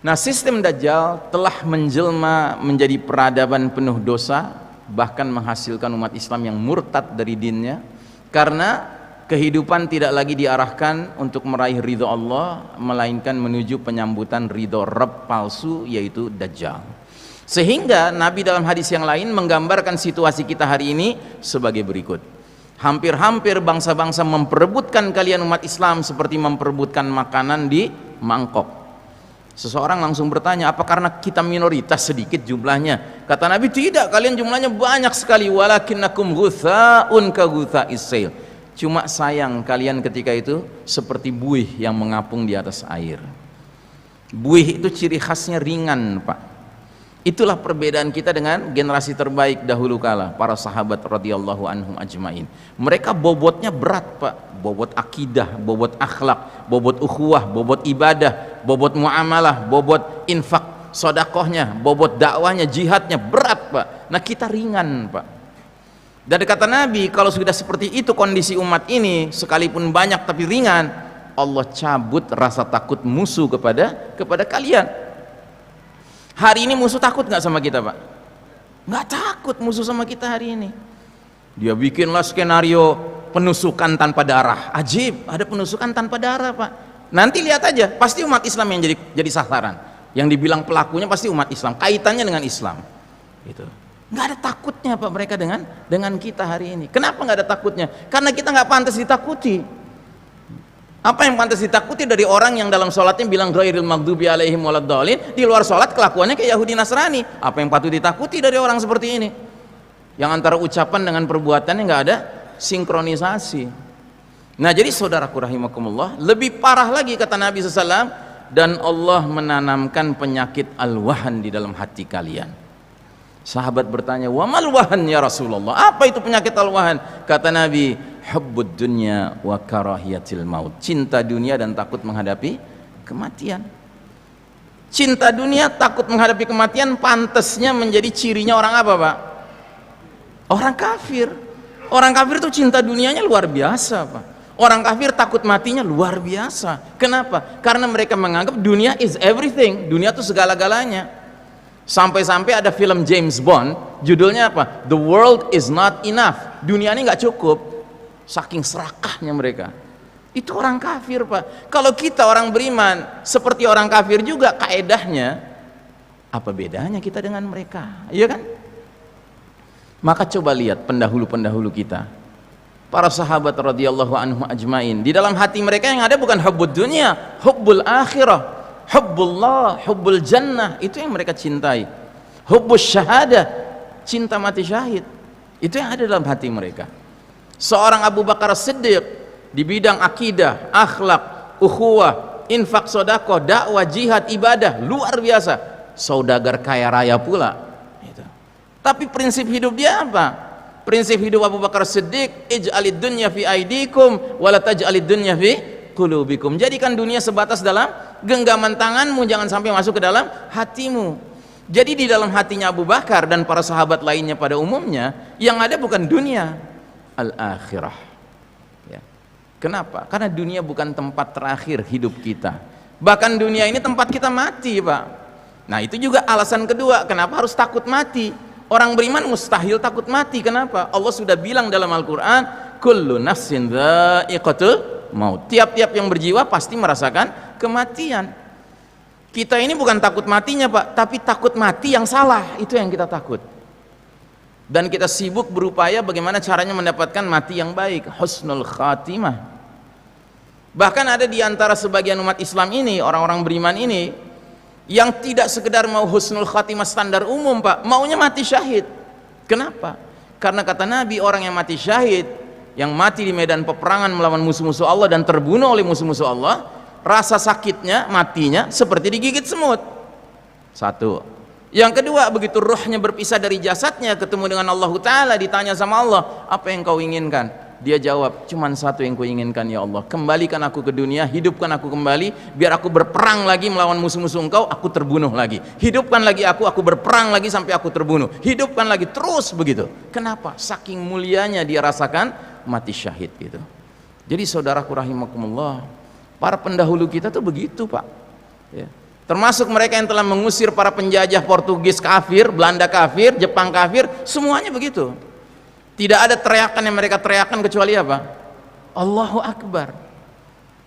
Nah, sistem Dajjal telah menjelma menjadi peradaban penuh dosa, bahkan menghasilkan umat Islam yang murtad dari dinnya, karena kehidupan tidak lagi diarahkan untuk meraih ridho Allah, melainkan menuju penyambutan ridho Rabb palsu, yaitu Dajjal. Sehingga Nabi dalam hadis yang lain menggambarkan situasi kita hari ini sebagai berikut. Hampir-hampir bangsa-bangsa memperebutkan kalian umat Islam seperti memperebutkan makanan di mangkok. Seseorang langsung bertanya, apa karena kita minoritas sedikit jumlahnya? Kata Nabi, tidak, kalian jumlahnya banyak sekali. Walakinnakum ghutha'un ka ghutha'is sail. Cuma sayang kalian ketika itu seperti buih yang mengapung di atas air. Buih itu ciri khasnya ringan Pak. Itulah perbedaan kita dengan generasi terbaik dahulu kala, para sahabat radhiyallahu anhum ajmain. Mereka bobotnya berat Pak, bobot akidah, bobot akhlak, bobot ukhuwah, bobot ibadah, bobot muamalah, bobot infak, sodakohnya, bobot dakwahnya, jihadnya berat Pak. Nah, kita ringan Pak. Dan kata Nabi, kalau sudah seperti itu kondisi umat ini, sekalipun banyak tapi ringan, Allah cabut rasa takut musuh kepada kalian. Hari ini musuh takut nggak sama kita Pak? Nggak takut musuh sama kita hari ini. Dia bikinlah skenario penusukan tanpa darah. Ajib, ada penusukan tanpa darah Pak. Nanti lihat aja, pasti umat Islam yang jadi sasaran. Yang dibilang pelakunya pasti umat Islam, kaitannya dengan Islam. Gitu. Nggak ada takutnya Pak mereka dengan kita hari ini. Kenapa nggak ada takutnya? Karena kita nggak pantas ditakuti. Apa yang pantas ditakuti dari orang yang dalam sholatnya bilang ghairil maghdubi alaihim waladdallin, di luar sholat kelakuannya kayak Yahudi Nasrani? Apa yang patut ditakuti dari orang seperti ini? Yang antara ucapan dengan perbuatannya nggak ada sinkronisasi. Nah jadi saudaraku rahimakumullah, lebih parah lagi kata Nabi SAW, dan Allah menanamkan penyakit al-wahan di dalam hati kalian. Sahabat bertanya, wa mal wahan ya Rasulullah, apa itu penyakit al-wahan? Kata Nabi, hubbud dunya wa karahiyatil maut, cinta dunia dan takut menghadapi kematian. Cinta dunia, takut menghadapi kematian pantasnya menjadi cirinya orang apa Pak? Orang kafir. Orang kafir itu cinta dunianya luar biasa Pak. Orang kafir takut matinya luar biasa. Kenapa? Karena mereka menganggap dunia is everything, dunia itu segala-galanya. Sampai-sampai ada film James Bond, judulnya apa? The world is not enough, dunia ini nggak cukup. Saking serakahnya mereka. Itu orang kafir Pak. Kalau kita orang beriman seperti orang kafir juga kaedahnya, apa bedanya kita dengan mereka? Iya kan? Maka coba lihat pendahulu-pendahulu kita, para sahabat radhiyallahu anhum ajmain, di dalam hati mereka yang ada bukan hubbud dunia, hubbul akhirah, hubbullah, hubbul jannah, itu yang mereka cintai. Hubbus syahadah, cinta mati syahid, itu yang ada dalam hati mereka. Seorang Abu Bakar Siddiq di bidang akidah, akhlak, ukhuwah, infak, sedekah, dakwah, jihad, ibadah luar biasa, saudagar kaya raya pula itu. Tapi prinsip hidup dia apa? Prinsip hidup Abu Bakar Siddiq, ij'alid dunya fi aidikum wa la taj'alid dunya fi qulubikum. Jadikan dunia sebatas dalam genggaman tanganmu, jangan sampai masuk ke dalam hatimu. Jadi di dalam hatinya Abu Bakar dan para sahabat lainnya pada umumnya yang ada bukan dunia, al-akhirah. Ya. Kenapa? Karena dunia bukan tempat terakhir hidup kita. Bahkan dunia ini tempat kita mati, Pak. Nah, itu juga alasan kedua kenapa harus takut mati. Orang beriman mustahil takut mati. Kenapa? Allah sudah bilang dalam Al-Quran, kullu nafsin dha'iqatul maut. Tiap-tiap yang berjiwa pasti merasakan kematian. Kita ini bukan takut matinya Pak, tapi takut mati yang salah, itu yang kita takut. Dan kita sibuk berupaya bagaimana caranya mendapatkan mati yang baik, husnul khatimah. Bahkan ada di antara sebagian umat Islam ini, orang-orang beriman ini, yang tidak sekedar mau husnul khatimah standar umum Pak, maunya mati syahid. Kenapa? Karena kata Nabi, orang yang mati syahid, yang mati di medan peperangan melawan musuh-musuh Allah dan terbunuh oleh musuh-musuh Allah, rasa sakitnya, matinya seperti digigit semut. Satu. Yang kedua, begitu rohnya berpisah dari jasadnya, ketemu dengan Allah Ta'ala, ditanya sama Allah, apa yang kau inginkan? Dia jawab, cuman satu yang ku inginkan ya Allah, kembalikan aku ke dunia, hidupkan aku kembali, biar aku berperang lagi melawan musuh-musuh engkau, aku terbunuh lagi. Hidupkan lagi aku berperang lagi sampai aku terbunuh. Hidupkan lagi, terus begitu. Kenapa? Saking mulianya dia rasakan mati syahid gitu. Jadi saudaraku rahimakumullah, para pendahulu kita tuh begitu Pak ya. Termasuk mereka yang telah mengusir para penjajah Portugis kafir, Belanda kafir, Jepang kafir, semuanya begitu. Tidak ada teriakan yang mereka teriakan kecuali apa? Allahu Akbar.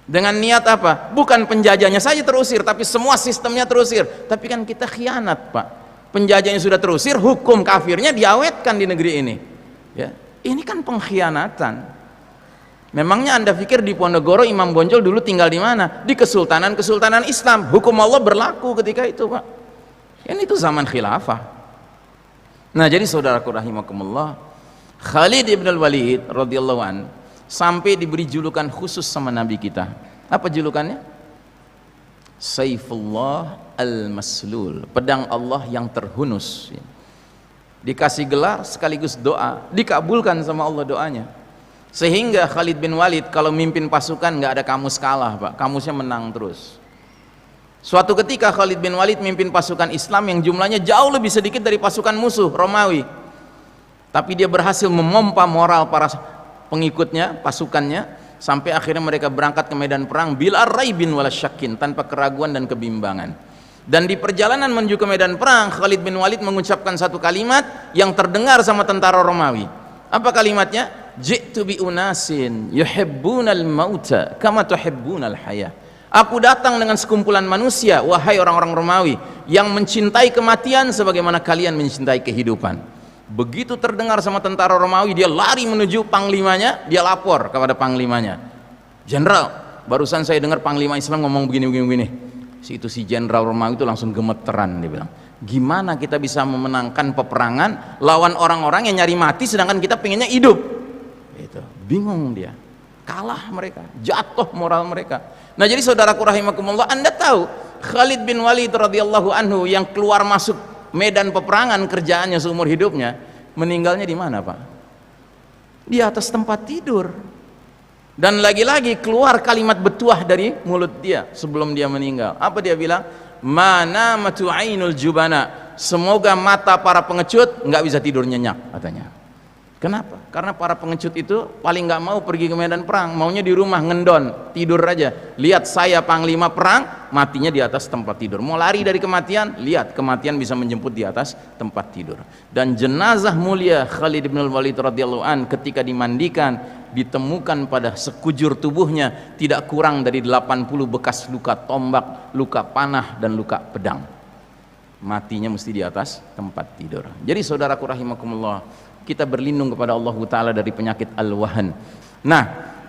Dengan niat apa? Bukan penjajahnya saja terusir, tapi semua sistemnya terusir. Tapi kan kita khianat Pak. Penjajahnya sudah terusir, hukum kafirnya diawetkan di negeri ini ya. Ini kan pengkhianatan. Memangnya Anda pikir di Ponorogo Imam Bonjol dulu tinggal di mana? Di kesultanan-kesultanan Islam. Hukum Allah berlaku ketika itu Pak. Ini itu zaman khilafah. Nah jadi saudaraku rahimakumullah, Khalid ibn al-Walid radhiyallahu an sampai diberi julukan khusus sama Nabi kita. Apa julukannya? Saifullah al-Maslul, pedang Allah yang terhunus. Dikasih gelar sekaligus doa, dikabulkan sama Allah doanya. Sehingga Khalid bin Walid kalau mimpin pasukan nggak ada kamus kalah Pak, kamusnya menang terus. Suatu ketika Khalid bin Walid mimpin pasukan Islam yang jumlahnya jauh lebih sedikit dari pasukan musuh Romawi, tapi dia berhasil memompa moral para pengikutnya, pasukannya, sampai akhirnya mereka berangkat ke medan perang bila raibin wala syakin, tanpa keraguan dan kebimbangan. Dan di perjalanan menuju ke medan perang, Khalid bin Walid mengucapkan satu kalimat yang terdengar sama tentara Romawi. Apa kalimatnya? Ji'tu bi unasin yuhibbunal mauta kama tuhibbunal hayah. Aku datang dengan sekumpulan manusia, wahai orang-orang Romawi, yang mencintai kematian sebagaimana kalian mencintai kehidupan. Begitu terdengar sama tentara Romawi, dia lari menuju panglimanya, dia lapor kepada panglimanya. Jenderal, barusan saya dengar panglima Islam ngomong begini. Itu si jenderal Romawi itu langsung gemeteran, dia bilang, gimana kita bisa memenangkan peperangan lawan orang-orang yang nyari mati sedangkan kita pengennya hidup? Itu bingung dia, kalah mereka, jatuh moral mereka. Nah, jadi saudaraku rahimakumullah, Anda tahu Khalid bin Walid radhiyallahu anhu yang keluar masuk medan peperangan kerjaannya seumur hidupnya, meninggalnya di mana, Pak? Di atas tempat tidur. Dan lagi-lagi keluar kalimat betuah dari mulut dia sebelum dia meninggal. Apa dia bilang? Mana matu ainul jubana, semoga mata para pengecut nggak bisa tidur nyenyak, katanya. Kenapa? Karena para pengecut itu paling nggak mau pergi ke medan perang, maunya di rumah ngendon, tidur aja. Lihat saya panglima perang, matinya di atas tempat tidur. Mau lari dari kematian, lihat kematian bisa menjemput di atas tempat tidur. Dan jenazah mulia Khalid bin Walid radhiyallahu an ketika dimandikan, ditemukan pada sekujur tubuhnya tidak kurang dari 80 bekas luka tombak, luka panah, dan luka pedang. Matinya mesti di atas tempat tidur. Jadi saudaraku rahimakumullah, kita berlindung kepada Allah Ta'ala dari penyakit al-wahan. Nah,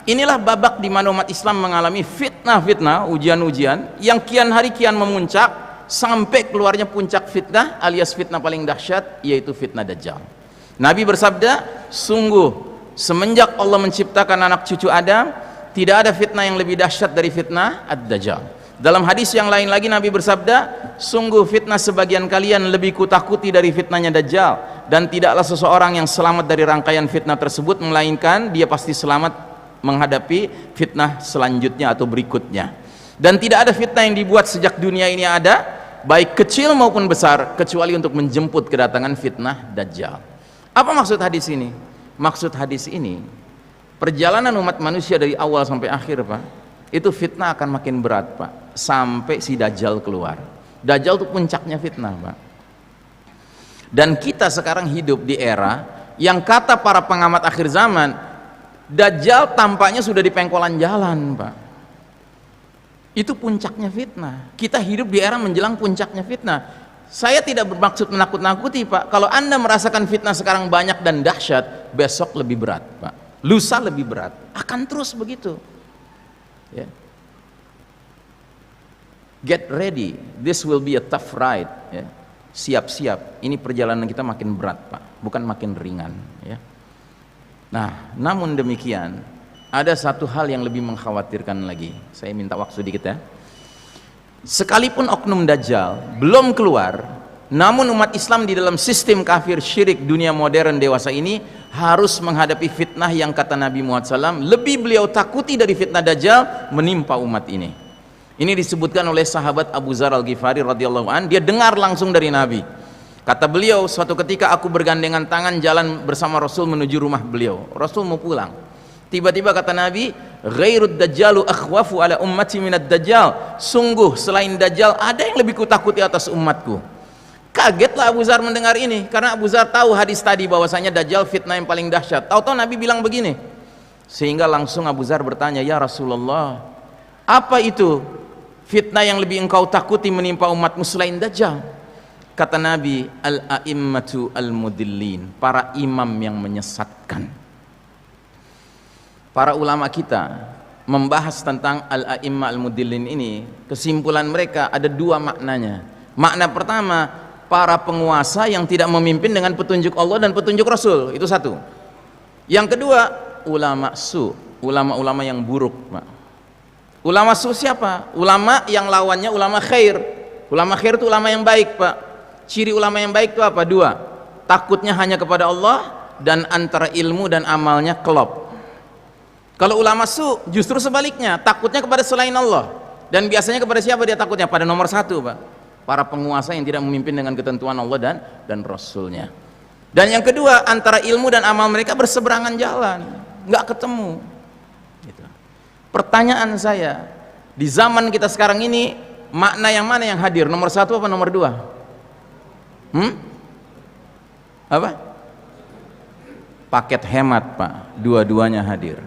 inilah babak di mana umat Islam mengalami fitnah-fitnah, ujian-ujian yang kian hari kian memuncak sampai keluarnya puncak fitnah alias fitnah paling dahsyat, yaitu fitnah Dajjal. Nabi bersabda, sungguh semenjak Allah menciptakan anak cucu Adam, tidak ada fitnah yang lebih dahsyat dari fitnah Ad-Dajjal. Dalam hadis yang lain lagi Nabi bersabda, sungguh fitnah sebagian kalian lebih kutakuti dari fitnahnya Dajjal, dan tidaklah seseorang yang selamat dari rangkaian fitnah tersebut melainkan dia pasti selamat menghadapi fitnah selanjutnya atau berikutnya. Dan tidak ada fitnah yang dibuat sejak dunia ini ada, baik kecil maupun besar, kecuali untuk menjemput kedatangan fitnah Dajjal. Apa maksud hadis ini? Maksud hadis ini, perjalanan umat manusia dari awal sampai akhir, Pak, itu fitnah akan makin berat, Pak, sampai si Dajjal keluar. Dajjal itu puncaknya fitnah, Pak. Dan kita sekarang hidup di era yang kata para pengamat akhir zaman, Dajjal tampaknya sudah di pengkolan jalan, Pak. Itu puncaknya fitnah. Kita hidup di era menjelang puncaknya fitnah. Saya tidak bermaksud menakut-nakuti, Pak. Kalau Anda merasakan fitnah sekarang banyak dan dahsyat, besok lebih berat, Pak. Lusa lebih berat. Akan terus begitu. Yeah. Get ready, this will be a tough ride. Yeah. Siap-siap, ini perjalanan kita makin berat, Pak, bukan makin ringan. Ya. Nah, namun demikian, ada satu hal yang lebih mengkhawatirkan lagi. Saya minta waktu sedikit ya. Sekalipun oknum Dajjal belum keluar, namun umat Islam di dalam sistem kafir syirik dunia modern dewasa ini harus menghadapi fitnah yang kata Nabi Muhammad SAW lebih beliau takuti dari fitnah Dajjal menimpa umat ini. Ini disebutkan oleh sahabat Abu Dzar Al-Ghifari radhiyallahu an, dia dengar langsung dari Nabi. Kata beliau, suatu ketika aku bergandengan tangan jalan bersama Rasul menuju rumah beliau. Rasul mau pulang. Tiba-tiba kata Nabi, "Ghairud dajjalu akhwafu ala ummati minad dajjal." Sungguh selain Dajjal ada yang lebih kutakuti atas umatku. Kagetlah Abu Dzar mendengar ini, karena Abu Dzar tahu hadis tadi bahwasanya Dajjal fitnah yang paling dahsyat. Tahu-tahu Nabi bilang begini. Sehingga langsung Abu Dzar bertanya, "Ya Rasulullah, apa itu fitnah yang lebih engkau takuti menimpa umatmu selain Dajjal?" Kata Nabi, "Al-a'immatu al-mudillin," para imam yang menyesatkan. Para ulama kita membahas tentang al-a'immah al-mudillin ini, kesimpulan mereka ada dua maknanya. Makna pertama, para penguasa yang tidak memimpin dengan petunjuk Allah dan petunjuk Rasul, itu satu. Yang kedua, ulama su, ulama-ulama yang buruk, Pak. Ulama su siapa? Ulama yang lawannya ulama khair. Ulama khair itu ulama yang baik, Pak. Ciri ulama yang baik itu apa? Dua. Takutnya hanya kepada Allah dan antara ilmu dan amalnya klop. Kalau ulama su justru sebaliknya, takutnya kepada selain Allah. Dan biasanya kepada siapa dia takutnya? Pada nomor satu, Pak. Para penguasa yang tidak memimpin dengan ketentuan Allah dan Rasulnya. Dan yang kedua, antara ilmu dan amal mereka berseberangan jalan, nggak ketemu. Gitu. Pertanyaan saya, di zaman kita sekarang ini, makna yang mana yang hadir? Nomor satu apa nomor dua? Apa? Paket hemat, Pak. Dua-duanya hadir.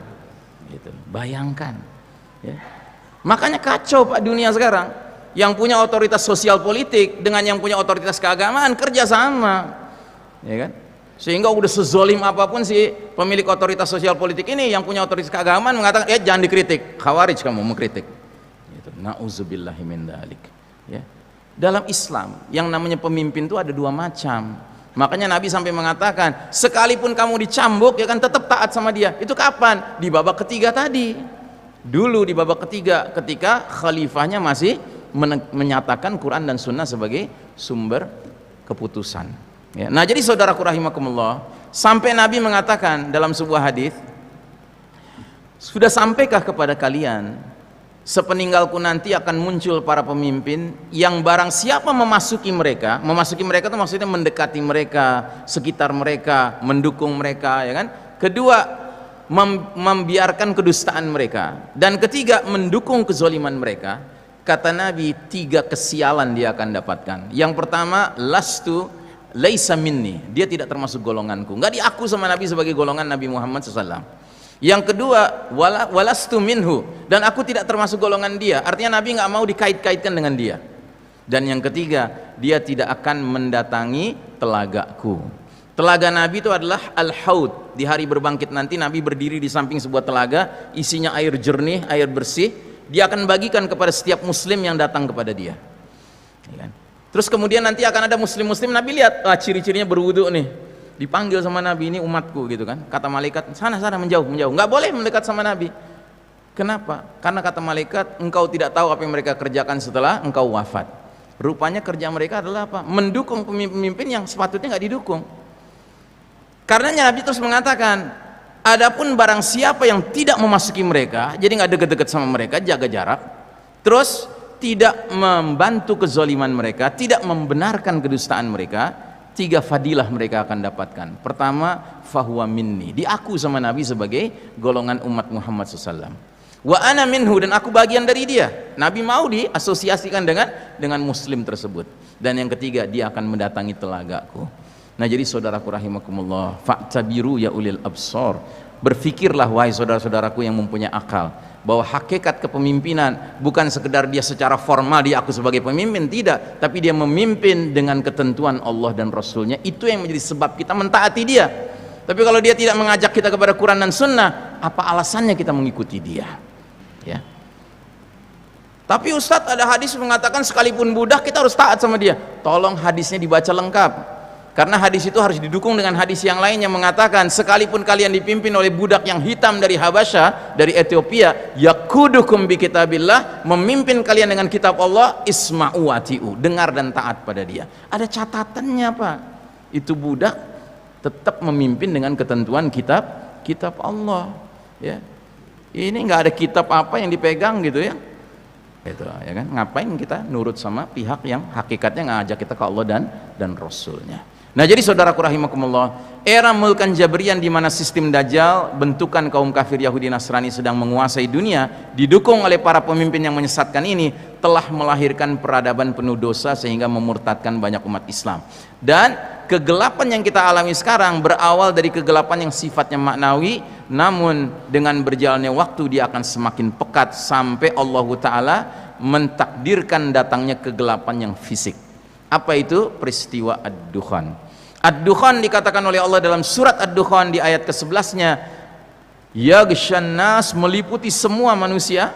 Gitu. Bayangkan, ya. Makanya kacau Pak dunia sekarang. Yang punya otoritas sosial politik dengan yang punya otoritas keagamaan kerja sama, ya kan? Sehingga udah sezolim apapun si pemilik otoritas sosial politik ini, yang punya otoritas keagamaan mengatakan, jangan dikritik, khawarij kamu mengkritik. Gitu. Nauzubillahi min dzalik. Ya. Dalam Islam yang namanya pemimpin itu ada dua macam. Makanya Nabi sampai mengatakan, sekalipun kamu dicambuk ya kan tetap taat sama dia. Itu kapan? Di babak ketiga tadi. Dulu di babak ketiga ketika khalifahnya masih menyatakan Quran dan Sunnah sebagai sumber keputusan. Ya. Nah jadi saudaraku rahimakumullah, sampai Nabi mengatakan dalam sebuah hadis, sudah sampaikah kepada kalian sepeninggalku nanti akan muncul para pemimpin yang barang siapa memasuki mereka itu maksudnya mendekati mereka, sekitar mereka, mendukung mereka, ya kan? Kedua, membiarkan kedustaan mereka, dan ketiga, mendukung kezaliman mereka. Kata Nabi, 3 kesialan dia akan dapatkan. Yang pertama, laisa minni, dia tidak termasuk golonganku, nggak diaku sama Nabi sebagai golongan Nabi Muhammad SAW. Yang kedua, walastu minhu, dan aku tidak termasuk golongan dia, artinya Nabi nggak mau dikait-kaitkan dengan dia. Dan yang ketiga, dia tidak akan mendatangi telagaku. Telaga Nabi itu adalah al-haud. Di hari berbangkit nanti Nabi berdiri di samping sebuah telaga, isinya air jernih, air bersih. Dia akan bagikan kepada setiap muslim yang datang kepada dia, ya kan? Terus kemudian nanti akan ada muslim-muslim, Nabi lihat, ciri-cirinya berwudu nih, dipanggil sama Nabi, ini umatku gitu kan. Kata malaikat, sana menjauh, nggak boleh mendekat sama Nabi. Kenapa? Karena kata malaikat, engkau tidak tahu apa yang mereka kerjakan setelah engkau wafat. Rupanya kerja mereka adalah apa? Mendukung pemimpin yang sepatutnya nggak didukung. Karenanya Nabi terus mengatakan, adapun barang siapa yang tidak memasuki mereka, jadi nggak deket-deket sama mereka, jaga jarak, terus tidak membantu kezaliman mereka, tidak membenarkan kedustaan mereka, 3 fadilah mereka akan dapatkan. Pertama, fahuwa minni, diaku sama Nabi sebagai golongan umat Muhammad SAW. Wa ana minhu, dan aku bagian dari dia. Nabi mau diasosiasikan dengan muslim tersebut. Dan yang ketiga, dia akan mendatangi telagaku. Nah jadi saudaraku rahimakumullah, fa'tabiru ya ulil absar, berfikirlah wahai saudara-saudaraku yang mempunyai akal, bahwa hakikat kepemimpinan bukan sekedar dia secara formal dia aku sebagai pemimpin, tidak, tapi dia memimpin dengan ketentuan Allah dan Rasulnya. Itu yang menjadi sebab kita mentaati dia. Tapi kalau dia tidak mengajak kita kepada Quran dan Sunnah, apa alasannya kita mengikuti dia? Ya. Tapi Ustadz, ada hadis mengatakan sekalipun budak kita harus taat sama dia. Tolong hadisnya dibaca lengkap, karena hadis itu harus didukung dengan hadis yang lain yang mengatakan sekalipun kalian dipimpin oleh budak yang hitam dari Habasyah, dari Ethiopia, yakudukum bi kitabillah, memimpin kalian dengan kitab Allah, isma'u wati'u, dengar dan taat pada dia. Ada catatannya Pak, itu budak tetap memimpin dengan ketentuan kitab Allah, ya. Ini nggak ada kitab apa yang dipegang gitu ya, itu ya kan, ngapain kita nurut sama pihak yang hakikatnya ngajak kita ke Allah dan Rasulnya. Nah jadi saudaraku rahimakumullah, era Mulkan Jabrian di mana sistem Dajjal, bentukan kaum kafir Yahudi Nasrani sedang menguasai dunia, didukung oleh para pemimpin yang menyesatkan ini, telah melahirkan peradaban penuh dosa sehingga memurtadkan banyak umat Islam. Dan kegelapan yang kita alami sekarang berawal dari kegelapan yang sifatnya maknawi, namun dengan berjalannya waktu dia akan semakin pekat sampai Allah Ta'ala mentakdirkan datangnya kegelapan yang fisik. Apa itu? Peristiwa Ad-Dukhan. Ad-Dukhan dikatakan oleh Allah dalam surat Ad-Dukhan di ayat ke-11-nya, yaghshan nas, meliputi semua manusia,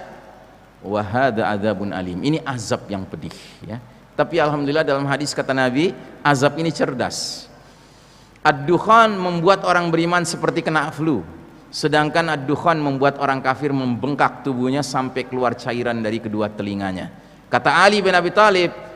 wa hadza adzabun alim, ini azab yang pedih ya. Tapi alhamdulillah dalam hadis kata Nabi, azab ini cerdas. Ad-Dukhan membuat orang beriman seperti kena flu, sedangkan Ad-Dukhan membuat orang kafir membengkak tubuhnya sampai keluar cairan dari kedua telinganya. Kata Ali bin Abi Thalib,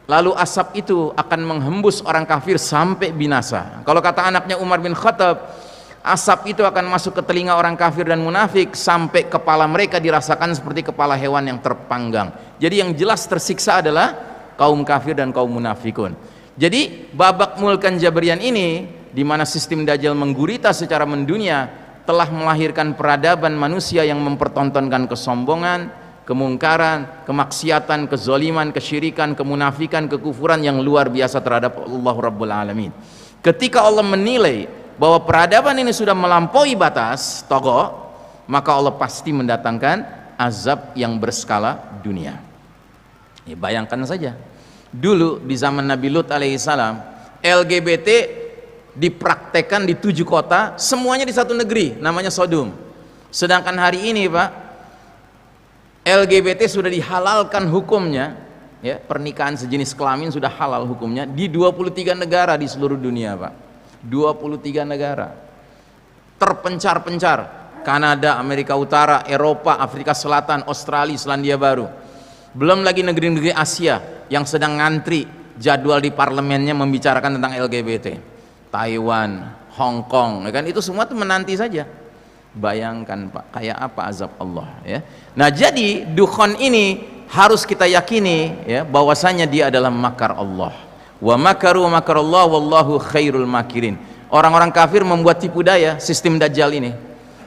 lalu asap itu akan menghembus orang kafir sampai binasa. Kalau kata anaknya Umar bin Khattab, asap itu akan masuk ke telinga orang kafir dan munafik sampai kepala mereka dirasakan seperti kepala hewan yang terpanggang. Jadi yang jelas tersiksa adalah kaum kafir dan kaum munafikun. Jadi babak Mulkan Jabrian ini, di mana sistem Dajjal menggurita secara mendunia, telah melahirkan peradaban manusia yang mempertontonkan kesombongan, kemungkaran, kemaksiatan, kezaliman, kesyirikan, kemunafikan, kekufuran yang luar biasa terhadap Allah Rabbul Alamin. Ketika Allah menilai bahwa peradaban ini sudah melampaui batas togo, maka Allah pasti mendatangkan azab yang berskala dunia. Ya, bayangkan saja, dulu di zaman Nabi Lut alaihissalam, LGBT dipraktekkan di 7 kota, semuanya di satu negeri, namanya Sodom. Sedangkan hari ini Pak, LGBT sudah dihalalkan hukumnya, ya, pernikahan sejenis kelamin sudah halal hukumnya di 23 negara di seluruh dunia Pak. 23 negara terpencar-pencar, Kanada, Amerika Utara, Eropa, Afrika Selatan, Australia, Selandia Baru. Belum lagi negeri-negeri Asia yang sedang ngantri jadwal di parlemennya membicarakan tentang LGBT. Taiwan, Hong Kong, ya kan, itu semua tuh menanti saja. Bayangkan Pak, kayak apa azab Allah, ya. Nah, jadi dukhon ini harus kita yakini, ya, bahwasanya dia adalah makar Allah. Wa makaru wa makarallah wallahu khairul makirin. Orang-orang kafir membuat tipu daya sistem Dajjal ini,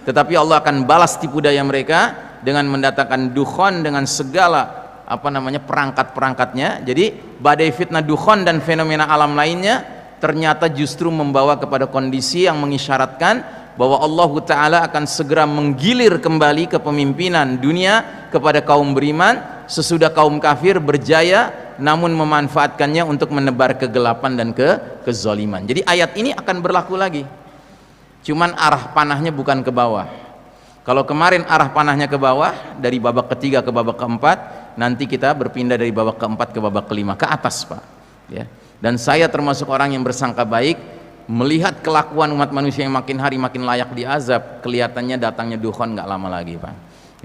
tetapi Allah akan balas tipu daya mereka dengan mendatangkan dukhon dengan segala perangkat-perangkatnya. Jadi badai fitnah dukhon dan fenomena alam lainnya ternyata justru membawa kepada kondisi yang mengisyaratkan bahwa Allah Ta'ala akan segera menggilir kembali kepemimpinan dunia kepada kaum beriman sesudah kaum kafir berjaya namun memanfaatkannya untuk menebar kegelapan dan kezaliman. Jadi ayat ini akan berlaku lagi, cuman arah panahnya bukan ke bawah. Kalau kemarin arah panahnya ke bawah dari babak ketiga ke babak keempat, nanti kita berpindah dari babak keempat ke babak kelima, ke atas Pak, ya. Dan saya termasuk orang yang bersangka baik melihat kelakuan umat manusia yang makin hari makin layak diazab. Kelihatannya datangnya dukhon nggak lama lagi Pak,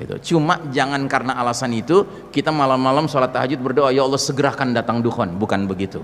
gitu. Cuma jangan karena alasan itu kita malam-malam sholat tahajud berdoa, ya Allah segerakan datang dukhon, bukan begitu,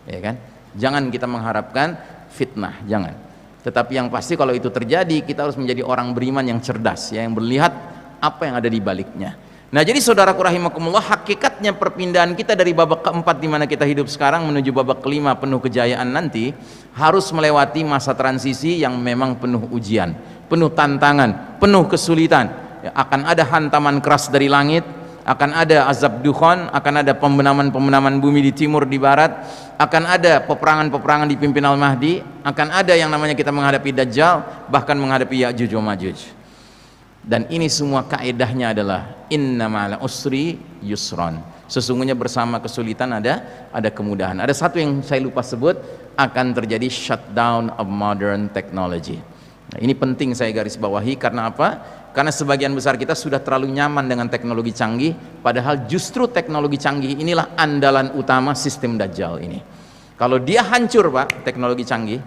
ya kan. Jangan kita mengharapkan fitnah, jangan. Tetapi yang pasti kalau itu terjadi, kita harus menjadi orang beriman yang cerdas, ya, yang melihat apa yang ada di baliknya. Nah, jadi saudaraku rahimakumullah, hakikatnya perpindahan kita dari babak keempat di mana kita hidup sekarang menuju babak kelima penuh kejayaan nanti harus melewati masa transisi yang memang penuh ujian, penuh tantangan, penuh kesulitan. Ya, akan ada hantaman keras dari langit, akan ada azab dukhon, akan ada pembenaman bumi di timur, di barat, akan ada peperangan-peperangan dipimpin Al-Mahdi, akan ada yang namanya kita menghadapi Dajjal, bahkan menghadapi Ya'juj wa Ma'juj. Dan ini semua kaedahnya adalah inna ma'al usri yusron. Sesungguhnya bersama kesulitan ada kemudahan. Ada satu yang saya lupa sebut, akan terjadi shutdown of modern technology. Nah, ini penting saya garis bawahi, karena apa? Karena sebagian besar kita sudah terlalu nyaman dengan teknologi canggih, padahal justru teknologi canggih inilah andalan utama sistem Dajjal ini. Kalau dia hancur Pak, teknologi canggih,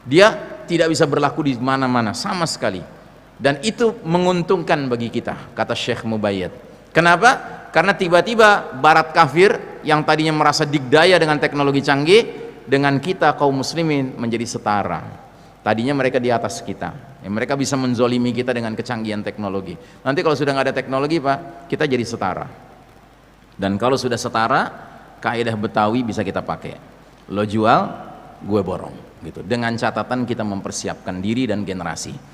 dia tidak bisa berlaku di mana-mana sama sekali. Dan itu menguntungkan bagi kita, kata Syekh Mubayyad. Kenapa? Karena tiba-tiba barat kafir yang tadinya merasa digdaya dengan teknologi canggih, dengan kita kaum muslimin menjadi setara. Tadinya mereka di atas kita, ya, mereka bisa menzolimi kita dengan kecanggihan teknologi. Nanti kalau sudah nggak ada teknologi Pak, kita jadi setara. Dan kalau sudah setara, kaidah Betawi bisa kita pakai. Lo jual, gue borong, gitu. Dengan catatan kita mempersiapkan diri dan generasi.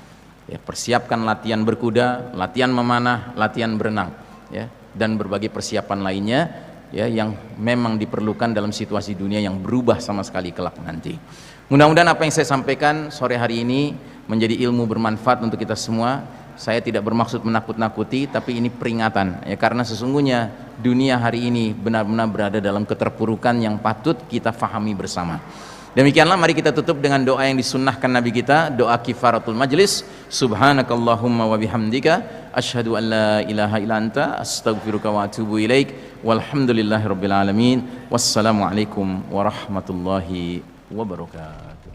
Ya, persiapkan latihan berkuda, latihan memanah, latihan berenang, ya, dan berbagai persiapan lainnya, ya, yang memang diperlukan dalam situasi dunia yang berubah sama sekali kelak nanti. Mudah-mudahan apa yang saya sampaikan sore hari ini menjadi ilmu bermanfaat untuk kita semua. Saya tidak bermaksud menakut-nakuti, tapi ini peringatan, ya, karena sesungguhnya dunia hari ini benar-benar berada dalam keterpurukan yang patut kita fahami bersama. Demikianlah, mari kita tutup dengan doa yang disunnahkan Nabi kita, doa kifaratul majlis. Subhanakallahumma wa bihamdika asyhadu an la ilaha illa anta astaghfiruka wa atubu ilaik. Walhamdulillahirabbil alamin. Wassalamualaikum warahmatullahi wabarakatuh.